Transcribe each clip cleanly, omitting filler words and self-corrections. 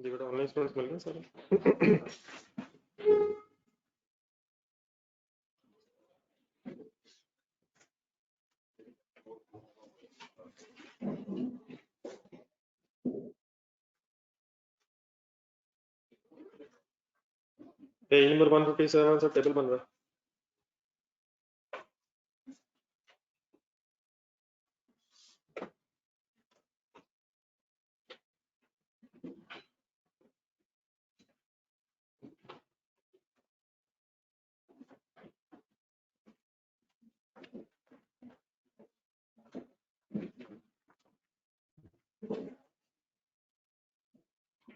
जी बेटा online students मिल गए सारे। पेज नंबर 157 से टेबल बन रहा है।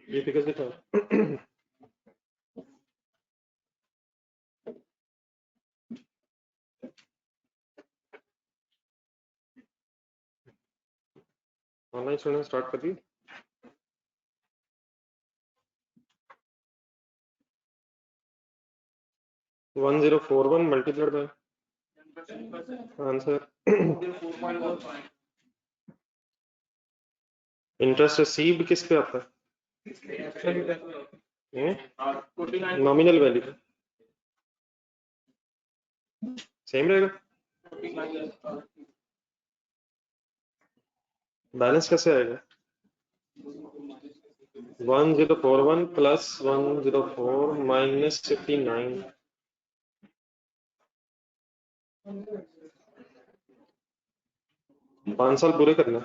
ये फिगर्स दिखा। ऑनलाइन स्टूडेंट स्टार्ट कर दी। One 1041 multiplied by answer interest received किस पे आता है? नॉमिनल वैल्यू पे सेम रहेगा। बैलेंस कैसे आएगा? 1041 प्लस 104 माइनस 59। पाँच साल पूरे करना।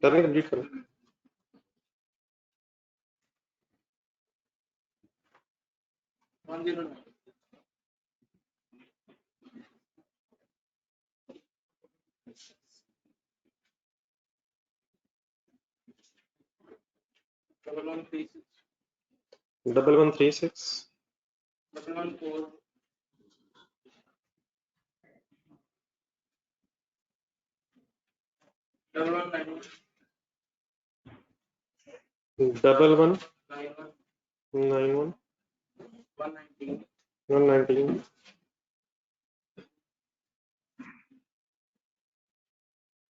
करने कंप्लीट करो। Double 136 double 191 119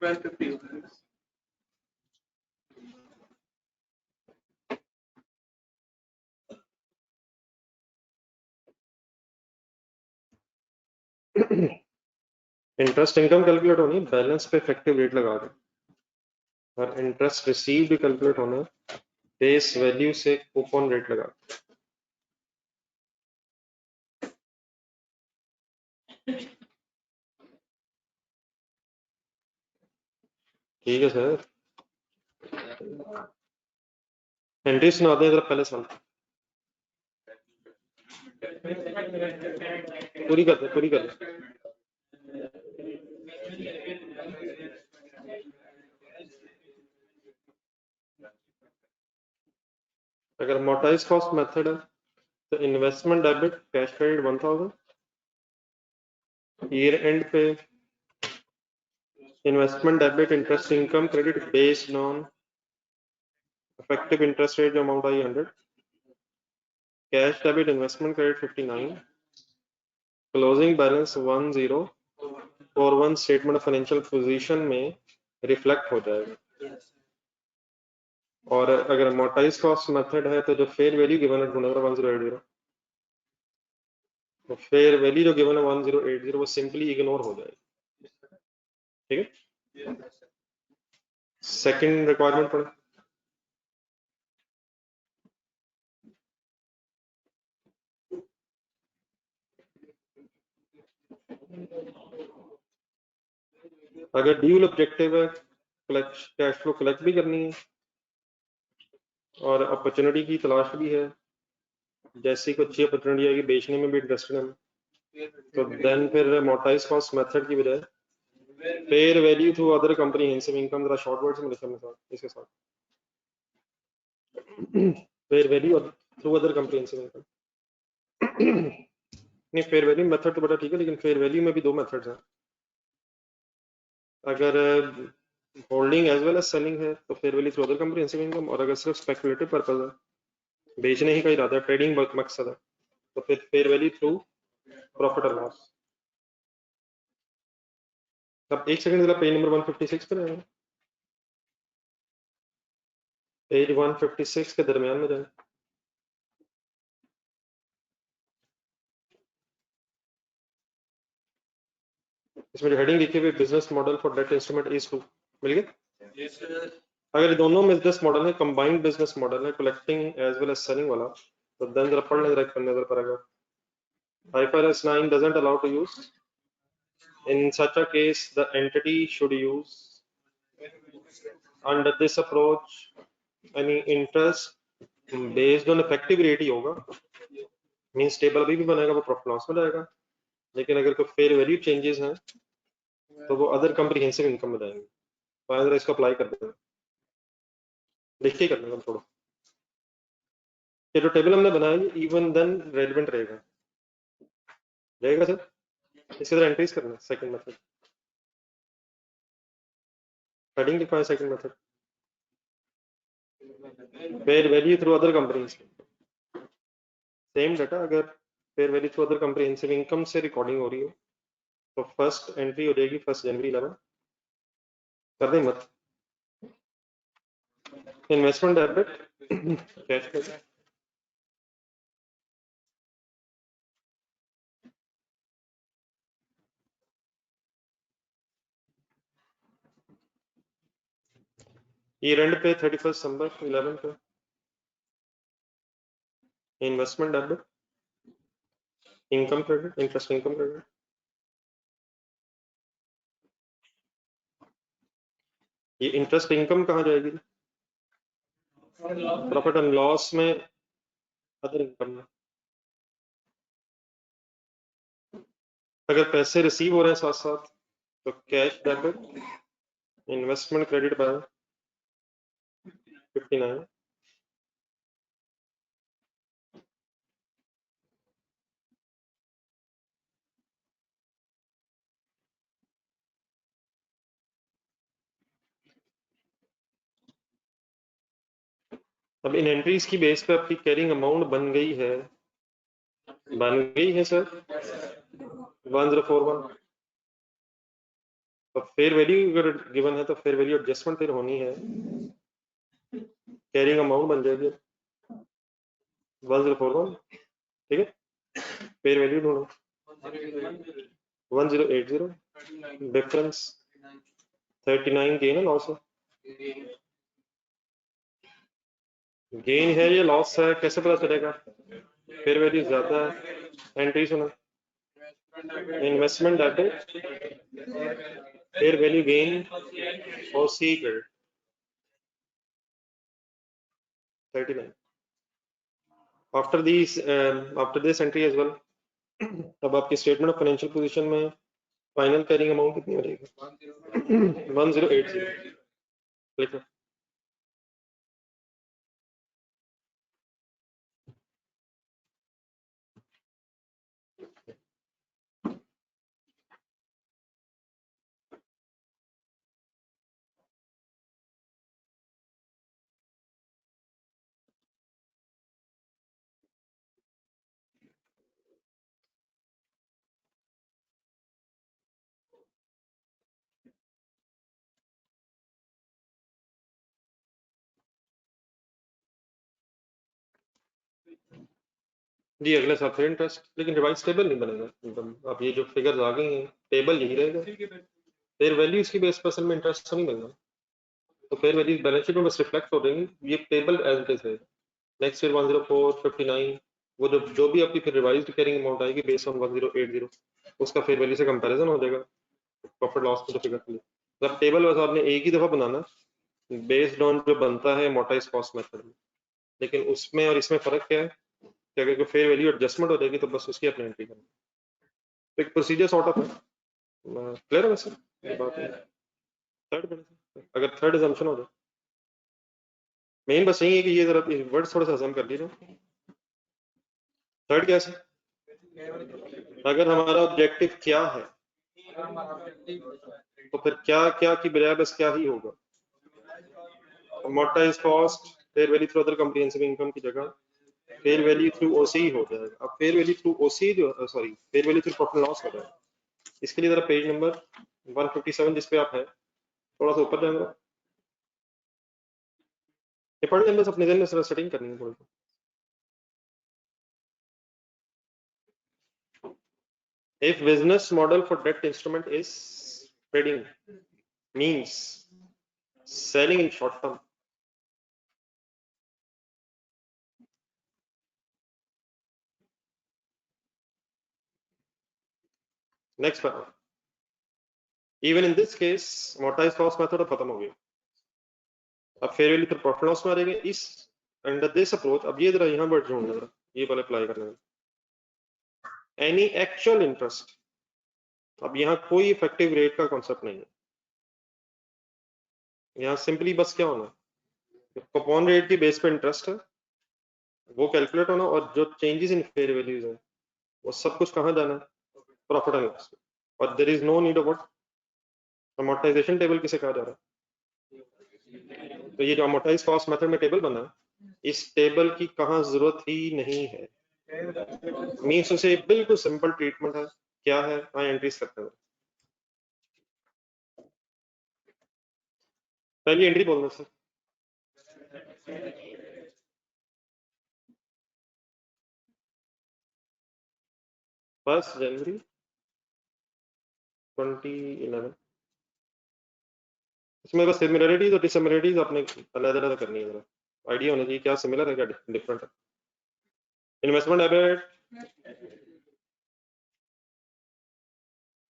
1250। Interest income calculate होनी है बैलेंस पे इफेक्टिव रेट लगा के, और इंटरेस्ट रिसीव्ड कैलकुलेट होना है बेस वैल्यू से कूपन रेट लगा। ठीक है सर, एंट्री सुना दें जरा पहले साल पूरी कर दे, पूरी कर दे। अगर मोटाइज कॉस्ट मेथड है तो investment debit cash credit 1000, year end पे investment debit interest income credit based on effective interest rate जो अमाउंट आई 100, cash debit investment credit 59, closing balance 1041 statement of financial position में रिफ्लेक्ट हो जाएगा। और अगर मोटाइज कॉस्ट मेथड है तो जो फेयर वैल्यू गिवन है 1080, तो फेयर वैल्यू जो गिवन है 1080 वो सिंपली इग्नोर हो जाएगी। ठीक है, सेकंड रिक्वायरमेंट पढ़े। अगर ड्यूल ऑब्जेक्टिव है कैश फ्लो कलेक्ट भी करनी है और अपॉर्चुनिटी की तलाश भी है, जैसी कोई अच्छी अपॉर्चुनिटी आएगी बेचने में भी इंटरेस्टेड है, तो देन फिर मोटाइज कॉस्ट मेथड की बजाय fair value through other comprehensive income, जरा शॉर्ट वर्ड से लिखा मेरे साथ इसके साथ, fair value through other comprehensive income. नहीं, फेयर वैल्यू मेथड तो बड़ा ठीक है, लेकिन फेयर वैल्यू में भी दो मेथड्स हैं। अगर holding as well as selling है तो fair value through other comprehensive income, और अगर सिर्फ स्पेकुलेटिव पर्पस है, बेचने ही का इरादा है, ट्रेडिंग मकसद है, तो फिर फेयर वैल्यू थ्रू प्रॉफिट और लॉस। अब एक सेकंड जरा पेज नंबर 156 पे जाएंगे, पेज 156 के दरमियान में जाएं। इसमें जो हेडिंग लिखी हुई business model for debt instrument is two, मिल गया? अगर दोनों बिजनेस मॉडल है, कंबाइंड बिजनेस मॉडल है, collecting as well as selling वाला, तो देन जरा पढ़ लें जरा नजर paragraph. IFRS 9 doesn't allow to use. In such a case, the entity should use under this approach any interest based on effective rate ही होगा, means table अभी भी बनेगा, वो प्रॉफिट लॉस में जाएगा, लेकिन अगर कोई फेयर वैल्यू चेंजेस हैं तो वो अदर कम्प्रिहेंसिव इनकम में जाएंगे। तो अगर इसको अप्लाई कर देंगे, लिख के करना थोड़ा, ये जो टेबल हमने बनाया है इवन देन रेलिवेंट रहेगा, रहेगा सर? इसके अंदर एंट्रीज करना सेकंड मेथड, हेडिंग लिखा है second method, fair value through other companies, same data अगर fair value through other comprehensive income से रिकॉर्डिंग हो रही हो तो फर्स्ट एंट्री हो जाएगी 1 जनवरी 11, कर दें मत। इन्वेस्टमेंट डेबिट कैश कर, ये रेंट पे 31 दिसंबर 11 पे investment debit, income credit, interest income credit, ये इंटरेस्ट इनकम कहाँ जाएगी? प्रॉफिट एंड लॉस में, अदर इनकम में। अगर पैसे रिसीव हो रहे हैं साथ साथ तो cash debit, investment credit by 59, अब इन एंट्रीज की बेस पे आपकी कैरिंग अमाउंट बन गई है सर 1041। तो फेयर वैल्यू अगर गिवन है तो फेयर वैल्यू एडजस्टमेंट फिर होनी है, कैरिंग अमाउंट बन जाएगी 1041, ठीक है? फेयर वैल्यू ढूंढो 1080, डिफरेंस 39, गेन है लॉस है? गेन है या लॉस है कैसे पता चलेगा? फेयर वैल्यू ज्यादा है, एंट्री सुनो, investment debit, fair value gain और सी credit 39 after this entry as well. अब आपकी स्टेटमेंट ऑफ फाइनेंशियल पोजीशन में फाइनल कैरिंग अमाउंट कितनी हो रहेगी? 1080, लिखो। जी अगले साल फिर इंटरेस्ट, लेकिन रिवाइज टेबल नहीं बनेगा एकदम। अब ये जो फिगर्स आ गई हैं टेबल यही रहेगा, फेयर वैल्यू इसकी बेस पर असल में इंटरेस्ट तो नहीं मिलना, तो फेयर वैल्यू बैलेंस शीट में बस रिफ्लेक्ट हो रही, ये टेबल एज इट इज है। नेक्स्ट ईयर 104 59, वो जो भी आपकी फिर रिवाइज्ड कैरिंग अमाउंट आएगी बेस्ड ऑन 1080, उसका फेयर वैल्यू से कंपैरिजन हो जाएगा प्रॉफिट लॉस में जो फिगर के लिए। तो टेबल बस आपने एक ही दफा बनाना बेस्ड ऑन जो बनता है मोटाइज कॉस्ट मेथड में, लेकिन उसमें और इसमें फर्क क्या है कि अगर कोई फेयर वैल्यू एडजस्टमेंट हो जाएगी तो बस उसकी अपनी एंट्री करना, तो एक प्रोसीजर सॉर्ट ऑफ है। क्लियर है वैसे ये बात है? थर्ड, अगर थर्ड एजम्पशन हो जाए, मेन बस यही है कि ये जरा वर्ड थोड़ा सा हजम कर लीजिए। थर्ड कैसे, अगर हमारा ऑब्जेक्टिव क्या है तो फिर क्या क्या की बजाय बस क्या ही होगा, amortise cost fair value through other comprehensive income की जगह फेयर वैल्यू थ्रू ओसी हो जाएगा। अब फेयर वैल्यू थ्रू ओसी जो sorry fair value through profit loss हो जाएगा। इसके लिए जरा पेज नंबर 157 जिस पे आप है, थोड़ा सा ऊपर जाएंगे, ये पढ़ लें, बस अपने दिन में सेटिंग करनी है थोड़ी सी। If business model for debt instrument is trading, means selling in short term. Next paragraph. Even in this case, amortized cost method अब खत्म हो गई, अब फेयर वैल्यू तो प्रॉफिट लॉस में आ जाएगा। इस अंडर दिस अप्रोच, अब ये जरा यहाँ वर्ड ढूंढना जरा, ये वाले अप्लाई करना है। एनी एक्चुअल इंटरेस्ट, अब यहाँ कोई इफेक्टिव रेट का कॉन्सेप्ट नहीं है, यहाँ सिंपली बस क्या होना, कूपन रेट की बेस पे इंटरेस्ट है वो कैलकुलेट होना, और जो चेंजेस इन फेयर वैल्यूज है वो सब कुछ कहाँ जाना है, प्रॉफिट एंड लॉस। और there is no need of what, amortisation table किसे कहा जा रहा है, तो ये जो अमोर्टाइज कॉस्ट मेथड में टेबल बना है, इस टेबल की कहाँ जरूरत ही नहीं है, मीन्स उसे बिल्कुल सिंपल ट्रीटमेंट है, क्या है, हाँ एंट्रीज करते हैं। पहली एंट्री बोलना सर, फर्स्ट जनवरी 2011। इसमें बस सिमिलरिटीज और डिसिमिलरिटीज आपने अलग अलग करनी है, जरा आइडिया होना चाहिए क्या सिमिलर है क्या डिफरेंट है। इन्वेस्टमेंट हैबिट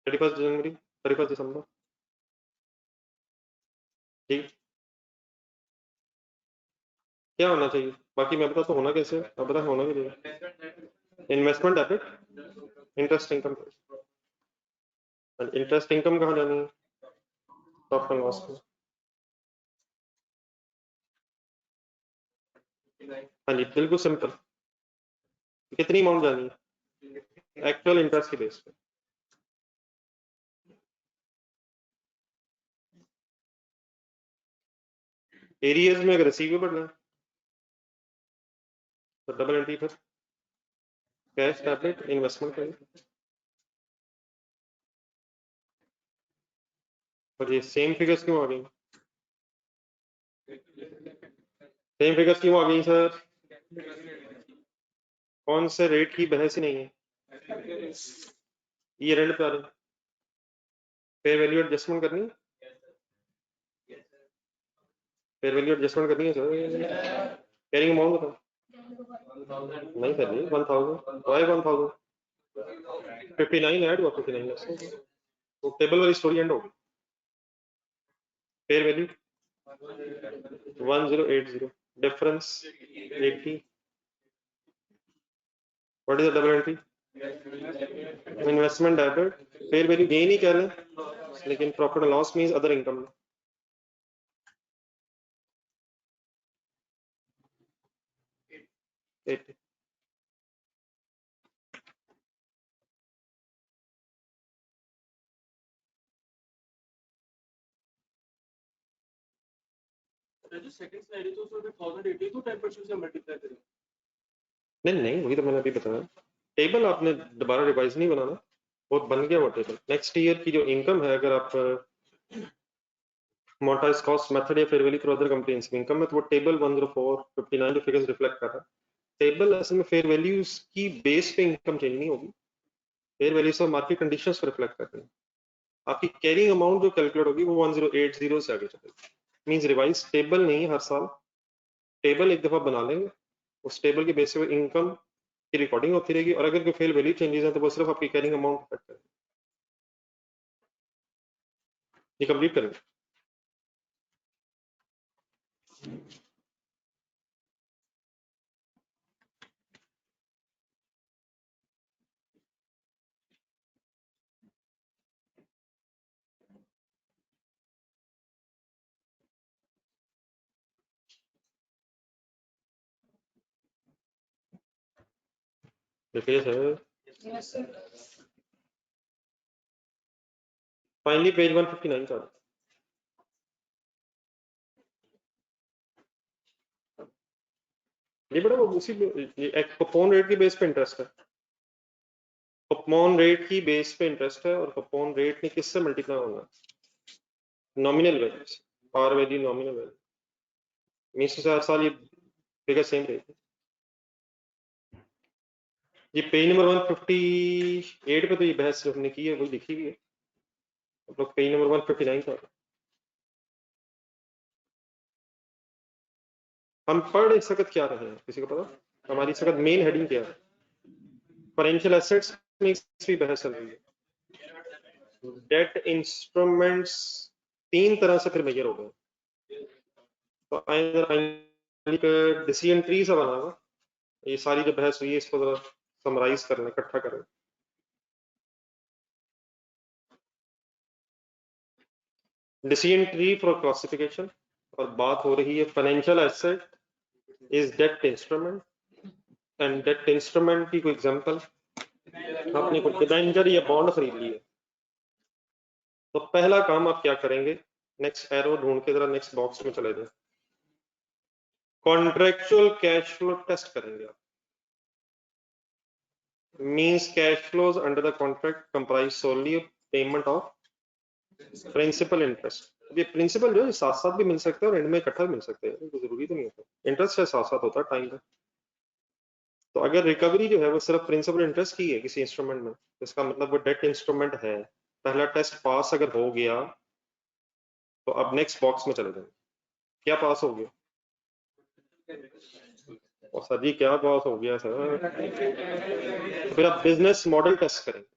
31 जनवरी 31 दिसंबर, ठीक, क्या होना चाहिए, बाकी मैं बता तो होना कैसे, अब बता होना भी चाहिए। Investment habit, interest income, interest income कहाँ जानी है, प्रॉफिट एंड लॉस में। हाँ जी बिल्कुल सिंपल, कितनी अमाउंट जानी है, एक्चुअल इंटरेस्ट के बेस पे। एरियर्स में अगर रिसीवेबल है तो डबल एंट्री फिर कैश टैबलेट इन्वेस्टमेंट करें, और ये सेम फिगर्स क्यों आ गई, सेम फिगर्स क्यों आ गई सर, कौन से रेट की बहस ही नहीं है, ये रेंट पे आ रही, फेयर वैल्यू एडजस्टमेंट करनी है, फेयर वैल्यू एडजस्टमेंट करनी है सर, कैरिंग अमाउंट बताओ, नहीं कर ली 1000, वाई 1000, 59 ऐड हुआ, 59 लेस तो टेबल वाली स्टोरी एंड होगी। Fair value 1080, difference 80, what is the double entry, investment debit, fair value gain ही कह रहे हैं लेकिन profit and loss means other income. जो सेकंड स्लाइड है तो उसमें 1080 को 10% से मल्टीप्लाई करें। नहीं नहीं वही तो मैंने अभी बताया, टेबल आपने दोबारा रिवाइज नहीं बनाना, वो बन गया वो टेबल। नेक्स्ट ईयर की जो इनकम है, अगर आप मोनेटाइज कॉस्ट मेथड या fair value through other comprehensive income में, तो वो टेबल 104 59 जो फिगर्स रिफ्लेक्ट कर रहा है, टेबल असल में फेयर वैल्यूज की बेस पे इनकम चेंज नहीं होगी, fair values of market conditions को रिफ्लेक्ट करते हैं। आपकी कैरिंग अमाउंट जो कैलकुलेट होगी वो 1080 से आगे चलेगी, मींस रिवाइज टेबल नहीं हर साल, टेबल एक दफा बना लेंगे, उस टेबल के बेस पे इनकम की रिकॉर्डिंग होती रहेगी, और अगर कोई फेयर वैल्यू चेंजेस है तो वो सिर्फ आपकी कैरिंग अमाउंट अफेक्ट करेगी। ये कंप्लीट करेंगे। देखिए सर, फाइनली पेज 159 का, ये बड़ा वो उसी कूपन रेट की बेस पे इंटरेस्ट है, कूपन रेट की बेस पे इंटरेस्ट है और कूपन रेट ने किससे मल्टीप्लाई होगा, नॉमिनल वैल्यू से, par value nominal value means हर साल ये फिगर सेम रहेगी। ये पेज नंबर 158 पे तो ये बहस जो हमने की है वही लिखी हुई है, आप लोग पेज नंबर 159 का हम पढ़ इस वक्त क्या रहे हैं, किसी को पता? हमारी इस वक्त मेन हेडिंग क्या है? फाइनेंशियल एसेट्स में इसकी बहस चल रही है। डेट इंस्ट्रूमेंट्स तीन तरह से फिर मेजर हो गए, तो डिसीजन ट्री से बना हुआ ये सारी जो बहस हुई है इसको जरा समराइज करना, इकट्ठा करें। डिसीजन ट्री फॉर क्लासिफिकेशन, और बात हो रही है financial asset is debt instrument, and debt instrument की कोई एग्जांपल, आपने कोई डिबेंचर या बॉन्ड खरीद ली है, तो पहला काम आप क्या करेंगे, नेक्स्ट एरो ढूंढ के जरा नेक्स्ट बॉक्स में चले जाए, कॉन्ट्रेक्चुअल कैश फ्लो टेस्ट करेंगे आप। Means cash flows under the contract comprise solely of payment of principal interest. ये प्रिंसिपल जो है साथ साथ भी मिल सकते हैं और एंड में इकट्ठा मिल सकते हैं, तो जरूरी तो नहीं होता, इंटरेस्ट है साथ साथ होता है टाइम का। तो अगर रिकवरी जो है वो सिर्फ प्रिंसिपल इंटरेस्ट की है किसी इंस्ट्रूमेंट में, तो इसका मतलब वो डेट इंस्ट्रूमेंट है। पहला टेस्ट पास अगर हो गया तो अब नेक्स्ट बॉक्स में चले जाएंगे, क्या पास हो गया, और सर जी क्या पास हो गया सर, तो फिर आप बिजनेस मॉडल टेस्ट करेंगे,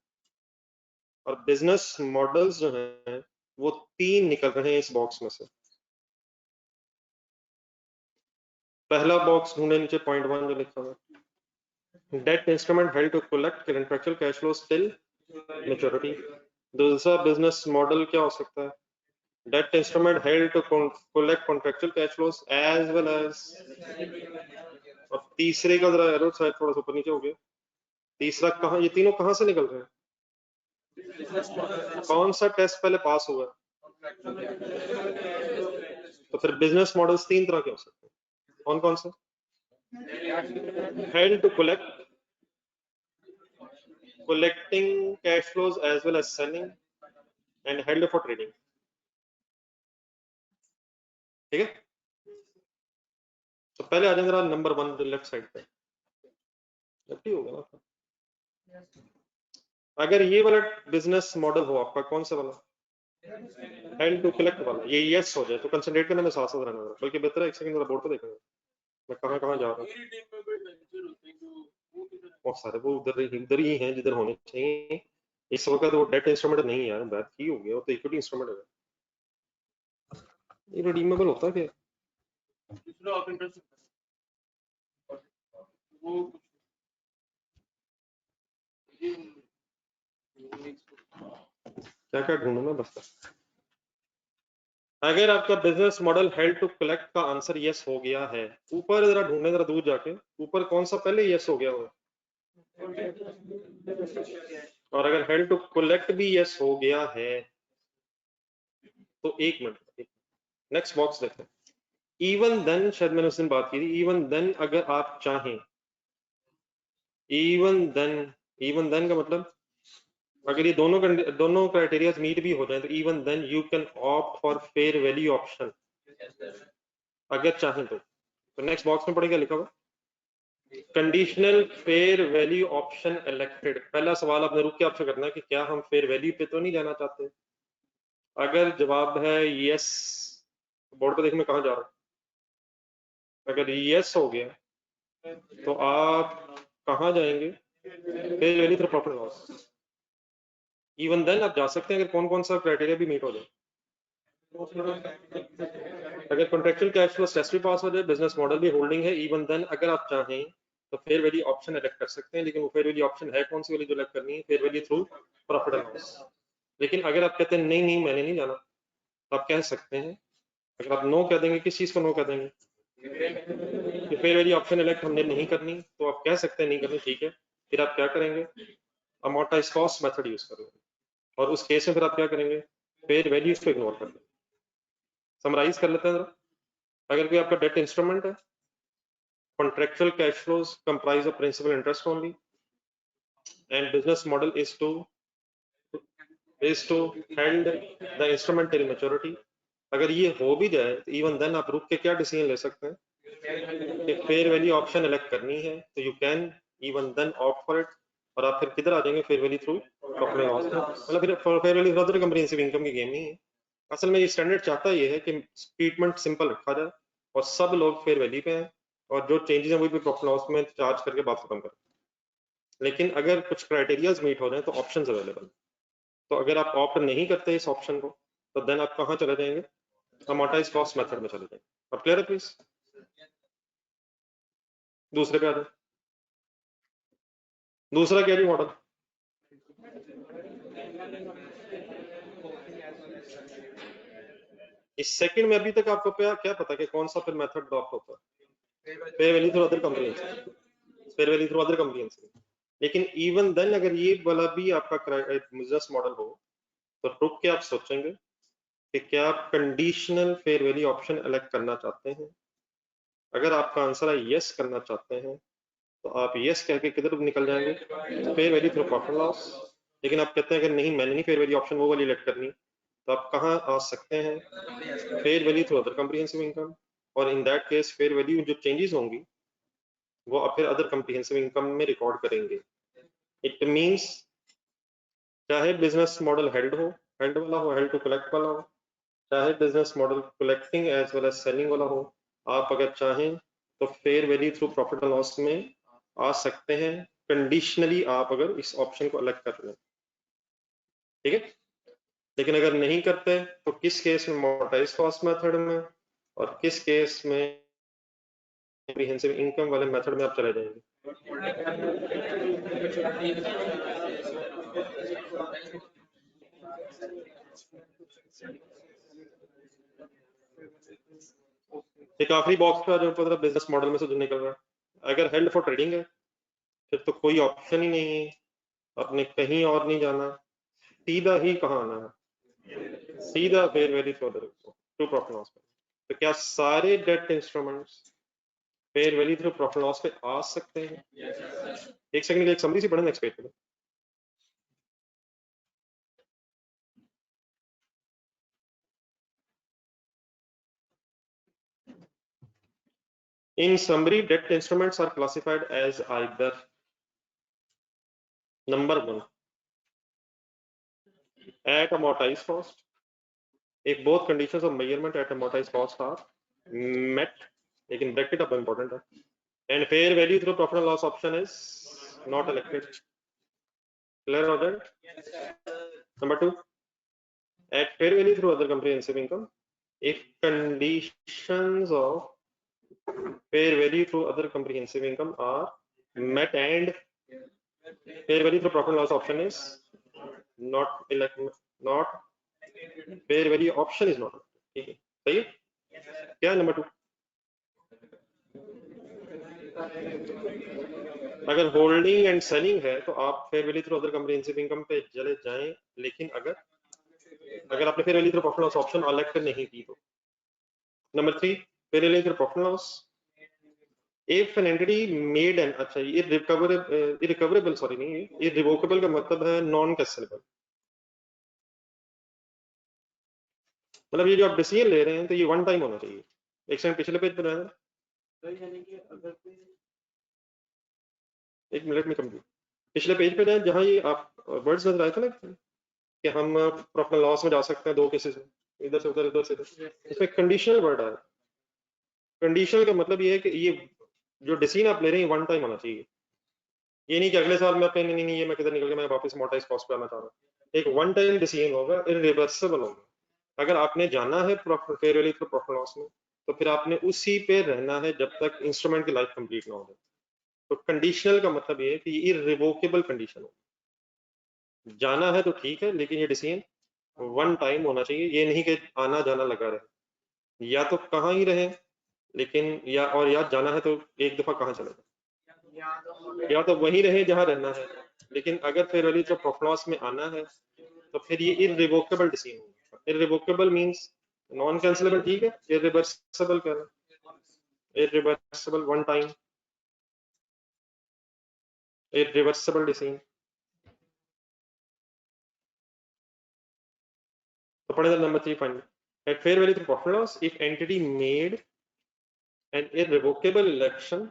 और बिजनेस मॉडल्स जो हैं वो तीन निकल रहे हैं इस बॉक्स में से। पहला बॉक्स ढूंढे नीचे पॉइंट 1 जो लिखा हुआ है, debt instrument held to collect contractual cash flows till maturity. दूसरा बिजनेस मॉडल क्या हो सकता है, debt instrument held to collect contractual cash flows as well as, और तीसरे का जरा एरो शायद थोड़ा सा ऊपर नीचे हो गया, तीसरा कहाँ, ये तीनों कहाँ से निकल रहे हैं, कौन सा टेस्ट पहले पास हुआ, तो फिर बिजनेस मॉडल्स तीन तरह के हो सकते हैं, कौन कौन से, held to collect, collecting cash flows as well as selling, and held for trading। ठीक है, तो पहले आ जाए जरा नंबर 1 जो लेफ्ट साइड पे, लेफ्ट ही होगा ना। अगर ये वाला बिजनेस मॉडल हो आपका, कौन सा वाला, हेल्ड टू कलेक्ट वाला, ये यस हो जाए तो कंसंट्रेट करने में साथ साथ रहना, बल्कि बेहतर है एक सेकंड जरा बोर्ड पे देखेंगे मैं कहाँ कहाँ जा रहा हूँ, और सारे वो उधर ही हैं जिधर होने चाहिए इस वक्त। वो डेट इंस्ट्रूमेंट नहीं है यार, बात की हो गया, वो तो इक्विटी इंस्ट्रूमेंट है, ये रिडीमेबल होता है क्या, वो क्या क्या ढूंढूं मैं बस। अगर आपका business model held to collect का आंसर यस हो गया है, ऊपर जरा ढूंढने जरा दूर जाके, ऊपर कौन सा पहले यस हो गया हो, और अगर हेल्ड टू कलेक्ट भी यस हो गया है तो एक मिनट नेक्स्ट बॉक्स देखते हैं। इवन देन, शायद मैंने उस दिन बात की थी, इवन देन अगर आप चाहें, इवन देन का मतलब अगर ये दोनों क्राइटेरिया मीट भी हो जाए तो even then you can opt for fair value option, अगर चाहें तो नेक्स्ट बॉक्स में पड़ेगा लिखा हुआ conditional fair value option elected. पहला सवाल आपने रुक के आपसे करना है कि क्या हम फेयर वैल्यू पे तो नहीं जाना चाहते, अगर जवाब है यस, बोर्ड पे देखने कहाँ जा रहा है, अगर यस हो गया तो आप कहाँ जाएंगे, fair value through profit loss. Even then आप जा सकते हैं अगर कौन कौन सा क्राइटेरिया भी मीट हो जाए, अगर कॉन्ट्रेक्चुअल कैश फ्लो टेस्ट भी पास हो जाए, बिजनेस मॉडल भी होल्डिंग है, इवन देन अगर आप चाहें तो फेयर वैल्यू ऑप्शन इलेक्ट कर सकते हैं, लेकिन वो फेयर वैल्यू ऑप्शन है कौन सी वाली जो इलेक्ट करनी है, fair value through profit and loss. लेकिन अगर आप कहते हैं नहीं नहीं मैंने नहीं जाना, तो आप कह सकते हैं, अगर आप नो कह देंगे, किस चीज को नो कह देंगे, कि फेयर वैल्यू ऑप्शन इलेक्ट हमने नहीं करनी, तो आप कह सकते हैं नहीं करनी, ठीक है, फिर आप क्या करेंगे, अमोर्टाइज कॉस्ट मेथड यूज करेंगे, और उस केस में फिर आप क्या करेंगे, फेयर वैल्यूज को इग्नोर कर देंगे। समराइज कर लेते हैं जरा, अगर कोई आपका डेट इंस्ट्रूमेंट है, contractual cash flows comprise of principal interest only, and business model is to held the instrument till maturity. अगर ये हो भी जाए तो इवन देन आप रुक के क्या डिसीजन ले सकते हैं कि फेयर वैल्यू ऑप्शन इलेक्ट करनी है, तो you can even then opt for it, और आप फिर किधर आ जाएंगे fair value through profit and loss में। मतलब फिर fair value through other comprehensive income की गेम नहीं है। असल में ये स्टैंडर्ड चाहता ये है कि ट्रीटमेंट सिंपल रखा जाए और सब लोग फेयर वैल्यू पे हैं, और जो चेंजेस हैं वो भी प्रॉफिट लॉस में चार्ज करके बात खत्म करें। लेकिन अगर कुछ क्राइटेरियाज मीट हो रहे हैं तो ऑप्शंस अवेलेबल। तो अगर आप ऑप्ट नहीं करते इस ऑप्शन को तो देन आप कहाँ चले जाएंगे, अमोर्टाइज कॉस्ट मेथड में चले जाएंगे। अब क्लियर है प्लीज? दूसरे पे आ जाए। दूसरा क्या जी मॉडल? इस सेकंड में अभी तक आपको क्या पता कि कौन सा फिर मेथड अडॉप्ट होता है? Fair value through other comprehensive, fair value through other comprehensive. लेकिन इवन देन अगर ये वाला भी आपका बिजनेस मॉडल हो तो रुक के आप सोचेंगे कि क्या आप conditional fair value option elect करना चाहते हैं। अगर आपका आंसर है यस करना चाहते हैं तो आप यस कह के किधर निकल जाएंगे, fair value through profit loss. लेकिन आप कहते हैं कि नहीं मैंने नहीं फेयर वैल्यू ऑप्शन वो वाली इलेक्ट करनी, तो आप कहाँ आ सकते हैं, fair value through other comprehensive income. और in that case fair value जो चेंजेस होंगी वो आप फिर अदर कंप्रिहेंसिव इनकम में रिकॉर्ड करेंगे। इट मींस चाहे बिजनेस मॉडल हेल्ड वाला हो, हेल्ड टू कलेक्ट वाला हो, चाहे business model collecting as well as selling वाला हो, आप अगर चाहें तो fair value through profit and loss में आ सकते हैं, कंडीशनली आप अगर इस ऑप्शन को अलग कर लें, ठीक है। लेकिन अगर नहीं करते तो किस केस में अमोर्टाइज्ड कॉस्ट मेथड में और किस केस में कॉम्प्रिहेंसिव इनकम वाले मेथड में आप चले जाएंगे। एक आखिरी बॉक्स का जो पता बिजनेस मॉडल में से जो निकल रहा है, अगर हेल्ड फॉर ट्रेडिंग है फिर तो कोई ऑप्शन ही नहीं है, आपने कहीं और नहीं जाना, सीधा ही कहाँ आना है, सीधा fair value through profit loss पे। तो क्या सारे debt instruments fair value through profit loss पे आ सकते हैं? एक सेकंड के लिए एक समरी सी पढ़े नेक्स्ट पेज पे। In summary, debt instruments are classified as either number one, at amortized cost, if both conditions of measurement at amortized cost are met, लेकिन bracket अब important है, and fair value through profit and loss option is not elected. Clear on that? Number two, at fair value through other comprehensive income, if conditions of fair value through other comprehensive income are met and fair value through profit and loss option is not fair value option is not, ठीक है, सही है। क्या number two, अगर holding and selling है तो आप fair value through other comprehensive income पे चले जाएं, लेकिन अगर आपने fair value through profit loss option elect नहीं की तो। Number three, fair value through profit loss if an entity made an, अच्छा irrecoverable सॉरी नहीं, irrevocable का मतलब है नॉन कैंसिलेबल। मतलब ये जो आप डिसीजन ले रहे हैं तो ये वन टाइम होना चाहिए। एक सेकंड पिछले पेज पे रहना, एक मिनट में कंप्लीट, पिछले पेज पे जाए जहां ये आप वर्ड्स नजर आए थे ना कि हम प्रॉफिट लॉस में जा सकते हैं दो केसेस में, इधर से उधर इधर से इधर, इसमें कंडीशनल वर्ड आया। कंडीशनल का मतलब ये है कि ये जो डिसीजन आप ले रहे हैं वन टाइम होना चाहिए। ये नहीं कि अगले साल में नहीं नहीं ये मैं किधर निकल गया, मैं वापस अमोर्टाइज्ड कॉस्ट पे आना चाह रहा हूँ। एक वन टाइम डिसीजन होगा, इरिवर्सिबल होगा। अगर आपने जाना है fair value through profit loss में तो फिर आपने उसी पे रहना है जब तक इंस्ट्रूमेंट की लाइफ कंप्लीट ना हो जाए। तो कंडीशनल का मतलब ये है कि इररिवोकेबल कंडीशन हो, जाना है तो ठीक है लेकिन ये डिसीजन वन टाइम होना चाहिए। ये नहीं कि आना जाना लगा रहे, या तो कहाँ ही रहे लेकिन या जाना है तो एक दफा कहाँ चले जाए, या तो वहीं रहे जहाँ रहना है। लेकिन अगर fair value through profit loss में आना है तो फिर ये इररिवोकेबल डिसीजन होगा। इररिवोकेबल मींस नॉन कैंसिलेबल, ठीक है, इररिवर्सिबल कह रहे हैं, irreversible one time, irreversible decision. तो पढ़े number 3 find at fair value through profit and loss if entity made an irrevocable election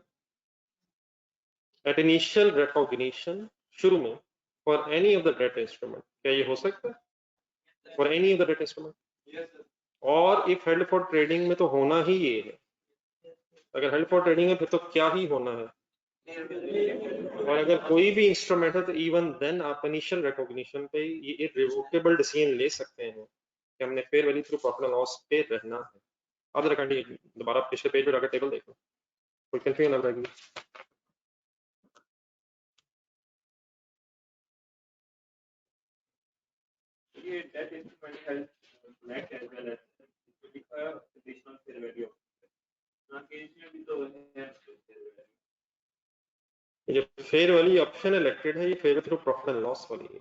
at initial recognition शुरू में for any of the debt instrument, क्या ये हो सकता है for any of the debt instrument? और if held for trading में तो होना ही ये है, अगर held for trading है फिर तो क्या ही होना है, और अगर कोई भी इंस्ट्रूमेंट है तो इवन देन आप इनिशियल रिकॉग्निशन पे ये इररिवोकेबल डिसीजन ले सकते हैं कि हमने fair value through profit and loss पे रहना है। अब जरा कंटिन्यू दोबारा पिछले पेज पे जाकर टेबल देखो, कोई कंफ्यूजन लग रहा है? ये डेट इंस्ट्रूमेंट है net as well as additional fair value ना केस में भी तो है ये फेयर वैल्यू ऑप्शन इलेक्टेड है, ये fair value through profit and loss वाली है।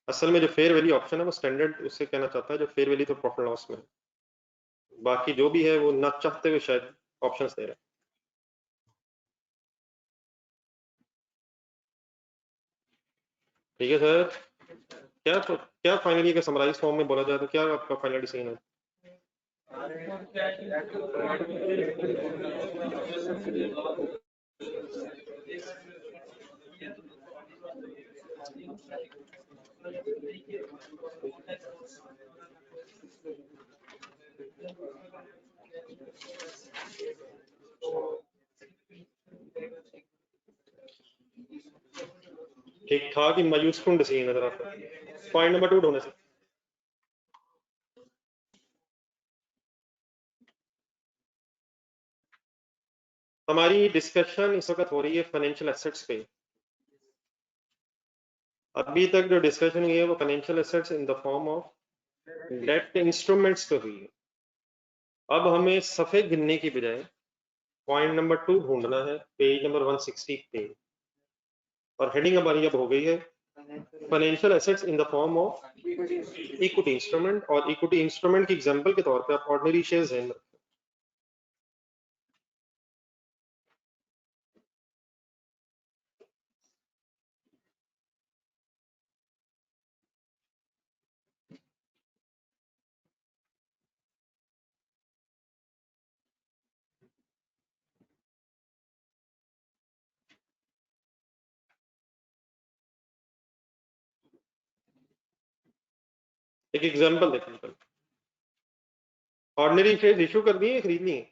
असल में जो फेयर वैल्यू ऑप्शन है वो स्टैंडर्ड उससे कहना चाहता है जो fair value through profit and loss में है, बाकी जो भी है वो ना चाहते हुए शायद ऑप्शंस दे रहे हैं। ठीक है सर, क्या फाइनली अगर समराइज फॉर्म में बोला जाए तो क्या आपका फाइनल डिसीजन है? ठीक ठाक ही मायूसकुन डिसीजन नजर आता है। पॉइंट नंबर 2 ढूंढने से हमारी डिस्कशन इस वक्त हो रही है फाइनेंशियल एसेट्स पे। अभी तक जो डिस्कशन हुई है वो financial assets in the form of debt instruments पे हुई है। अब हमें सफे गिनने की बजाय पॉइंट नंबर 2 ढूंढना है पेज नंबर 160 पे, और हेडिंग हमारी अब हो गई है financial assets in the form of equity instrument, और इक्विटी इंस्ट्रूमेंट की एग्जांपल के तौर पे आप ऑर्डिनरी शेयर्स हैं। एक एग्जांपल देखते हैं। ऑर्डिनरी शेयर्स इशू कर दिए, खरीदनी है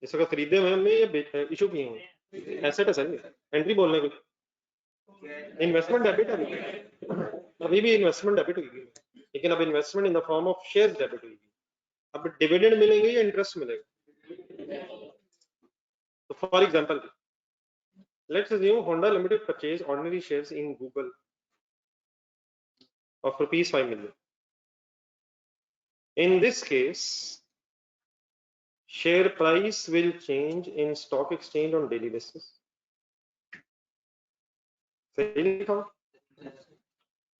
इस वक्त खरीदे हुए हमने ये इशू किए हैं, एसेट है सर, एंट्री बोलने को इन्वेस्टमेंट डेबिट है, अभी भी इन्वेस्टमेंट डेबिट होगी, लेकिन अब investment in the form of shares debit होगी। अब डिविडेंड मिलेंगे या इंटरेस्ट मिलेगा? तो for example let's assume Honda limited purchase ordinary shares in Google of rupees 5 million. In this case, share price will change in stock exchange on daily basis. सही लिखा?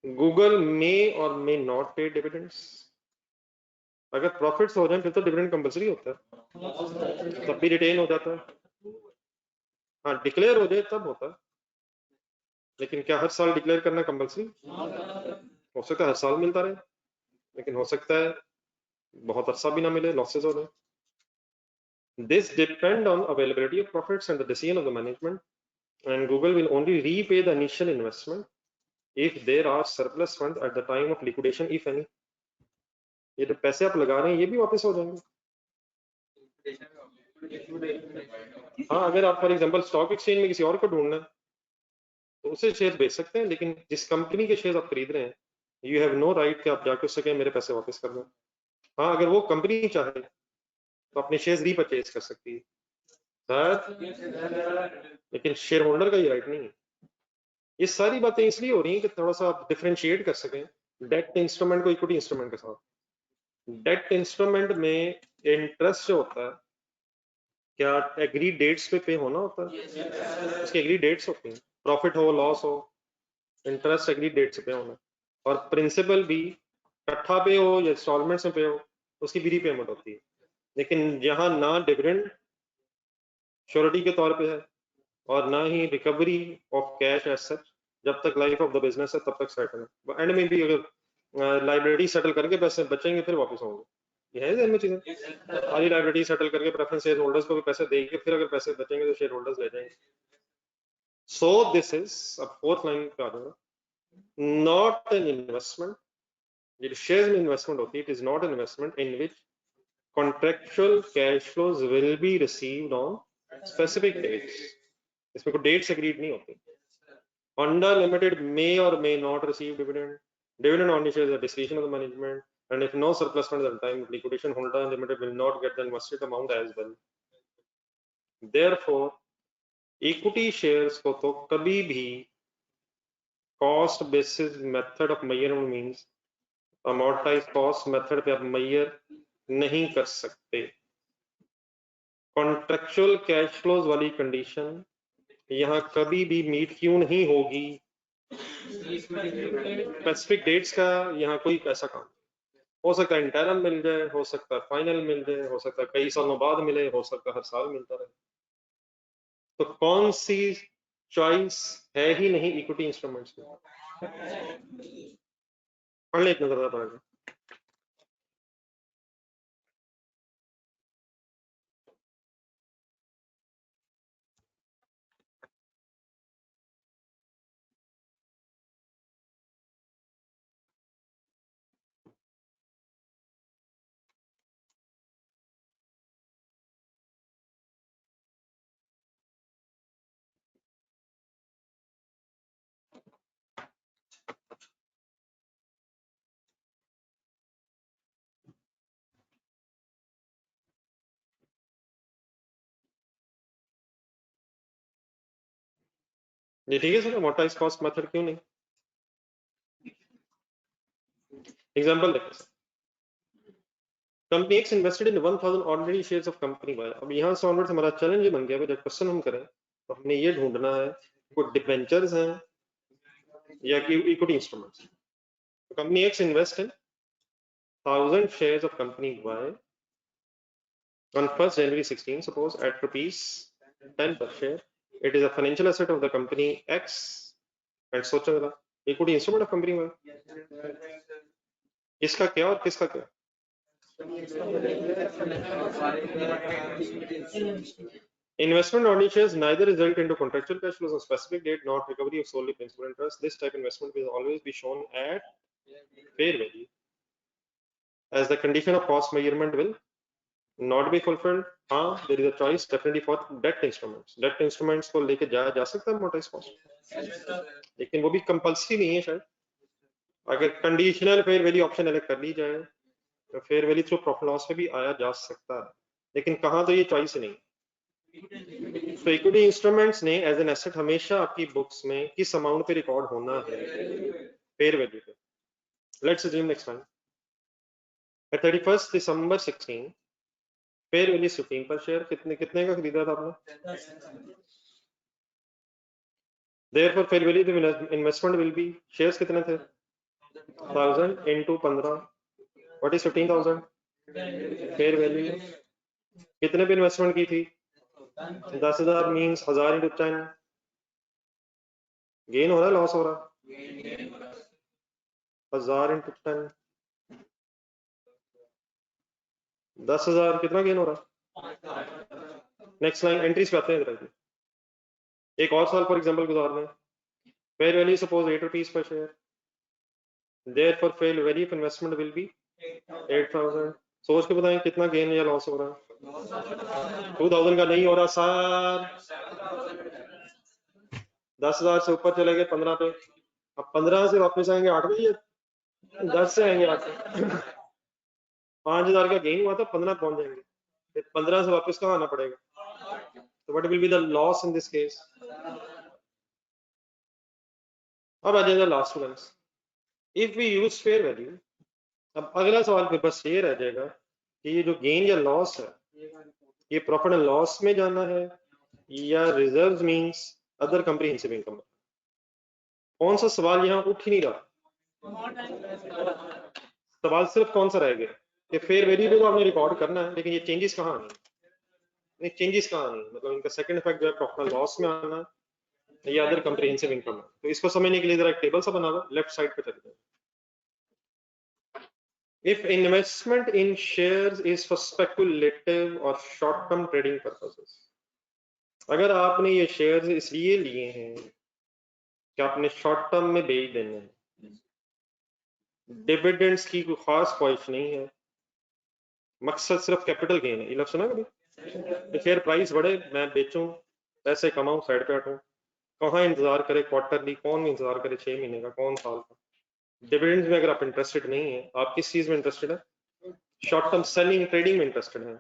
Google may or may not pay dividends. अगर profits हो जाए फिर तो dividend compulsory होता है, तब भी रिटेन हो जाता है। हाँ, डिक्लेयर हो जाए तब होता है, लेकिन क्या हर साल डिक्लेयर करना कंपलसरी? हो सकता है हर साल मिलता रहे, लेकिन हो सकता है बहुत अच्छा भी ना मिले, लॉसेस हो जाए। This depend on availability of profits and the decision of the management, and Google will only repay the initial investment if there are surplus funds at the time of liquidation, if any. ये जो पैसे आप लगा रहे हैं ये भी वापस हो जाएंगे। हाँ, अगर आप फॉर एग्जांपल स्टॉक एक्सचेंज में किसी और को ढूंढना है तो उसे शेयर बेच सकते हैं, लेकिन जिस कंपनी के शेयर आप खरीद रहे हैं यू हैव नो राइट कि आप जाके उससे कहें मेरे पैसे वापस कर दो। हाँ, अगर वो कंपनी चाहे तो अपने शेयर रीपरचेज कर सकती है सर, लेकिन शेयर होल्डर का ये राइट नहीं है। ये सारी बातें इसलिए हो रही हैं कि थोड़ा सा आप डिफरेंशिएट कर सकें डेट इंस्ट्रूमेंट को इक्विटी इंस्ट्रूमेंट के साथ। डेट इंस्ट्रूमेंट में इंटरेस्ट जो होता है क्या एग्री डेट्स पे होना होता है? उसकी एग्री डेट्स होती हैं, प्रॉफिट हो लॉस हो, इंटरेस्ट एग्री डेट्स पे होना, और प्रिंसिपल भी इकट्ठा पे हो या इंस्टॉलमेंट्स में पे हो उसकी भी रीपेमेंट होती है। लेकिन यहाँ ना डिविडेंड श्योरिटी के तौर पे है और ना ही recovery of cash as such, जब तक लाइफ ऑफ द बिजनेस है तब तक सेटल है। एंड में भी अगर लाइबिलिटी सेटल करके पैसे बचेंगे फिर वापस होंगे, ये है ध्यान में चीजें। सारी लाइबिलिटी सेटल करके प्रेफरेंस शेयर होल्डर्स को भी पैसे देंगे, फिर अगर पैसे बचेंगे तो शेयर होल्डर्स ले जाएंगे। सो दिस इज, अब फोर्थ लाइन पे आ जाऊंगा, नॉट एन इन्वेस्टमेंट, ये शेयर में इन्वेस्टमेंट होती है, it is not an investment in which contractual cash flows will be received on specific dates. इसमें कोई डेट्स एग्रीड नहीं होती। Honda Limited may or may not receive dividend. Dividend only shares the discretion of the management, and if no surplus funds at the time of liquidation, Honda Limited will not get the invested amount as well. Therefore, equity shares को तो कभी भी cost basis method of measurement means amortized cost method पे आप measure नहीं कर सकते। Contractual cash flows वाली condition यहाँ कभी भी मीट क्यों नहीं होगी? स्पेसिफिक डेट्स का यहाँ कोई ऐसा काम, हो सकता है इंटरम मिल जाए, हो सकता है फाइनल मिल जाए, हो सकता है कई सालों बाद मिले, हो सकता है हर साल मिलता रहे। तो कौन सी चॉइस है ही नहीं इक्विटी इंस्ट्रूमेंट्स में? पढ़ ले, इतना ज्यादा पढ़ेगा। ये ठीक है सर, अमोर्टाइज कॉस्ट मेथड क्यों नहीं? एग्जांपल देखो sir, company X invested in 1000 ordinary shares of company Y. अब यहाँ से ऑनवर्ड हमारा चैलेंज ये बन गया है, जब क्वेश्चन हम करें तो हमने ये ढूंढना है कोई डिबेंचर्स हैं या कि इक्विटी इंस्ट्रूमेंट्स। तो company x invest in 1000 shares of company Y on 1st January 16, suppose at rupees 10 per share. It is a financial asset of the company X and सोचो जरा, equity instrument of company Y, इसका क्या और किसका क्या? Investment only shares neither result into contractual cash flows on specific date nor recovery of solely principal interest. This type investment will always be shown at fair value, as the condition of cost measurement will not be fulfilled. हाँ, there is a choice definitely for debt instruments. Debt instruments को लेके जाया जा सकता है amortized cost, लेकिन वो भी कंपल्सरी नहीं है शायद। अगर कंडीशनल फेयर वैल्यू ऑप्शन अलग कर ली जाए तो fair value through profit loss में भी आया जा सकता है, लेकिन कहाँ तो ये चॉइस नहीं। तो इक्विटी इंस्ट्रूमेंट्स ने एज एन एसेट हमेशा आपकी बुक्स में किस अमाउंट पे रिकॉर्ड होना है? फेयर वैल्यू पे। Let's assume next time at 31st December 16 fair value 15 per share, कितने का खरीदा था आपने? Therefore fair value the investment will be, shares कितने थे? 1000 into 15, what is 15,000? Fair value कितने पे इन्वेस्टमेंट की थी? 10,000 मींस 1000 into 10, गेन हो रहा है लॉस हो रहा? 1000 into 10, 10,000 कितना गेन हो रहा? नेक्स्ट लाइन एंट्रीज पे आते हैं इधर। एक और सवाल फॉर एग्जांपल गुजार लें, फेयर वैल्यू सपोज 8 रुपीस पर share, therefore fair value of investment will be 8,000। सोच के बताएं कितना गेन या लॉस हो रहा है? 2000 का नहीं हो रहा सर, 10,000 से ऊपर चले गए 15 पे, अब 15 से वापस आएंगे 8 पे, 10 से आएंगे 8 पे। 5,000 का गेन हुआ था, 15 पहुंच जाएंगे, फिर 15 से वापस कहाँ आना पड़ेगा? तो what will be the loss in this case? अब आ जाएगा last one, if we use fair value. अब अगला सवाल फिर बस ये रह जाएगा कि ये जो गेन या लॉस है ये प्रॉफिट एंड लॉस में जाना है या reserve means other comprehensive income? कौन सा सवाल यहाँ उठ ही नहीं रहा? सवाल सिर्फ कौन सा रह गया कि फेयर वैल्यू पे तो आपने रिकॉर्ड करना है, लेकिन ये चेंजेस कहाँ आने? नहीं, चेंजेस कहाँ आनी है, मतलब इनका सेकंड इफेक्ट जो है प्रॉफिट लॉस में आना है या अदर कंप्रिहेंसिव इनकम है। तो इसको समझने के लिए जरा एक टेबल सा बना लो, लेफ्ट साइड पे चलते हैं। If investment in shares is for speculative or short-term trading purposes, अगर आपने ये शेयर्स इसलिए लिए हैं कि आपने शॉर्ट टर्म में बेच देने हैं, डिविडेंड्स की कोई खास ख्वाहिश नहीं है, मकसद सिर्फ कैपिटल गेन है, ये लफ्ज़ सुना कभी? शेयर प्राइस बढ़े, मैं बेचूं, पैसे कमाऊं, साइड पे हटूं, कहाँ इंतजार करे क्वार्टरली, कौन इंतजार करे 6 महीने का, कौन साल का। डिविडेंड्स में अगर आप इंटरेस्टेड नहीं है, आप किस चीज में इंटरेस्टेड है, शॉर्ट टर्म सेलिंग ट्रेडिंग में इंटरेस्टेड है,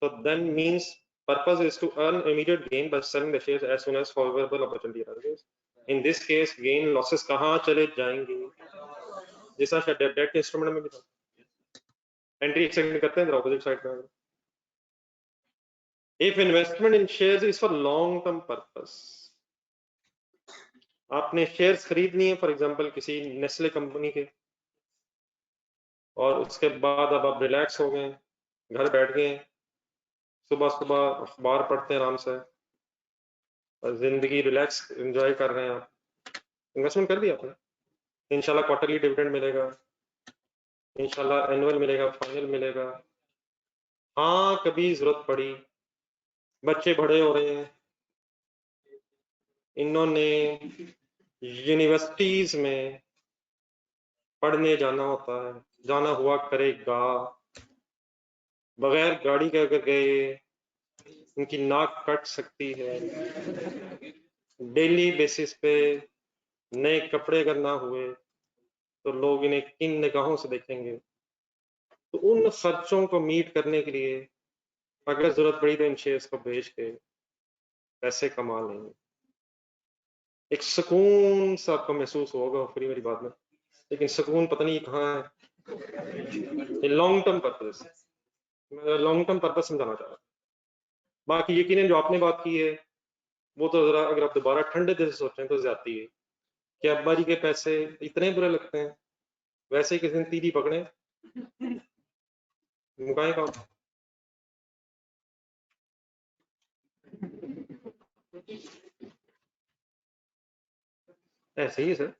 तो then means purpose is to earn immediate gain by selling the shares as soon as favourable opportunity arises. In this case gain losses कहाँ चले जाएंगे, जैसा शायद डेट के इंस्ट्रूमेंट में भी था। एंट्री एक्सटेंड करते हैं ऑपोजिट साइड पे। If investment in shares is for long term purpose, आपने शेयर्स खरीद लिए फॉर एग्जांपल किसी नेस्ले कंपनी के, और उसके बाद अब आप रिलैक्स हो गए, घर बैठ गए, सुबह सुबह अखबार पढ़ते हैं आराम से, और जिंदगी रिलैक्स एंजॉय कर रहे हैं आप, इन्वेस्टमेंट कर दिया आपने, इंशाल्लाह क्वार्टरली डिविडेंड मिलेगा, इंशाल्लाह एनुअल मिलेगा, फाइनल मिलेगा। हाँ कभी जरूरत पड़ी, बच्चे बड़े हो रहे हैं, इन्होंने यूनिवर्सिटीज में पढ़ने जाना होता है, जाना हुआ करेगा, बगैर गाड़ी के अगर गए उनकी नाक कट सकती है, डेली बेसिस पे नए कपड़े अगर ना हुए तो लोग इन्हें किन निगाहों से देखेंगे। तो उन खर्चों को मीट करने के लिए अगर जरूरत पड़ी तो इन शेयर्स को बेच के पैसे कमा लेंगे, एक सुकून सा आपको महसूस होगा फ्री मेरी बात में, लेकिन सुकून पता नहीं कहाँ है। Long term purpose, long term purpose समझाना चाह रहा हूँ। बाकी यकीनन जो आपने बात की है वो तो जरा अगर आप दोबारा ठंडे दिल से सोचें तो ज्यादती है कि अब्बा जी के पैसे इतने बुरे लगते हैं, वैसे ही किसी दिन तीली पकड़े मुकाए काम। ऐसे ही है सर,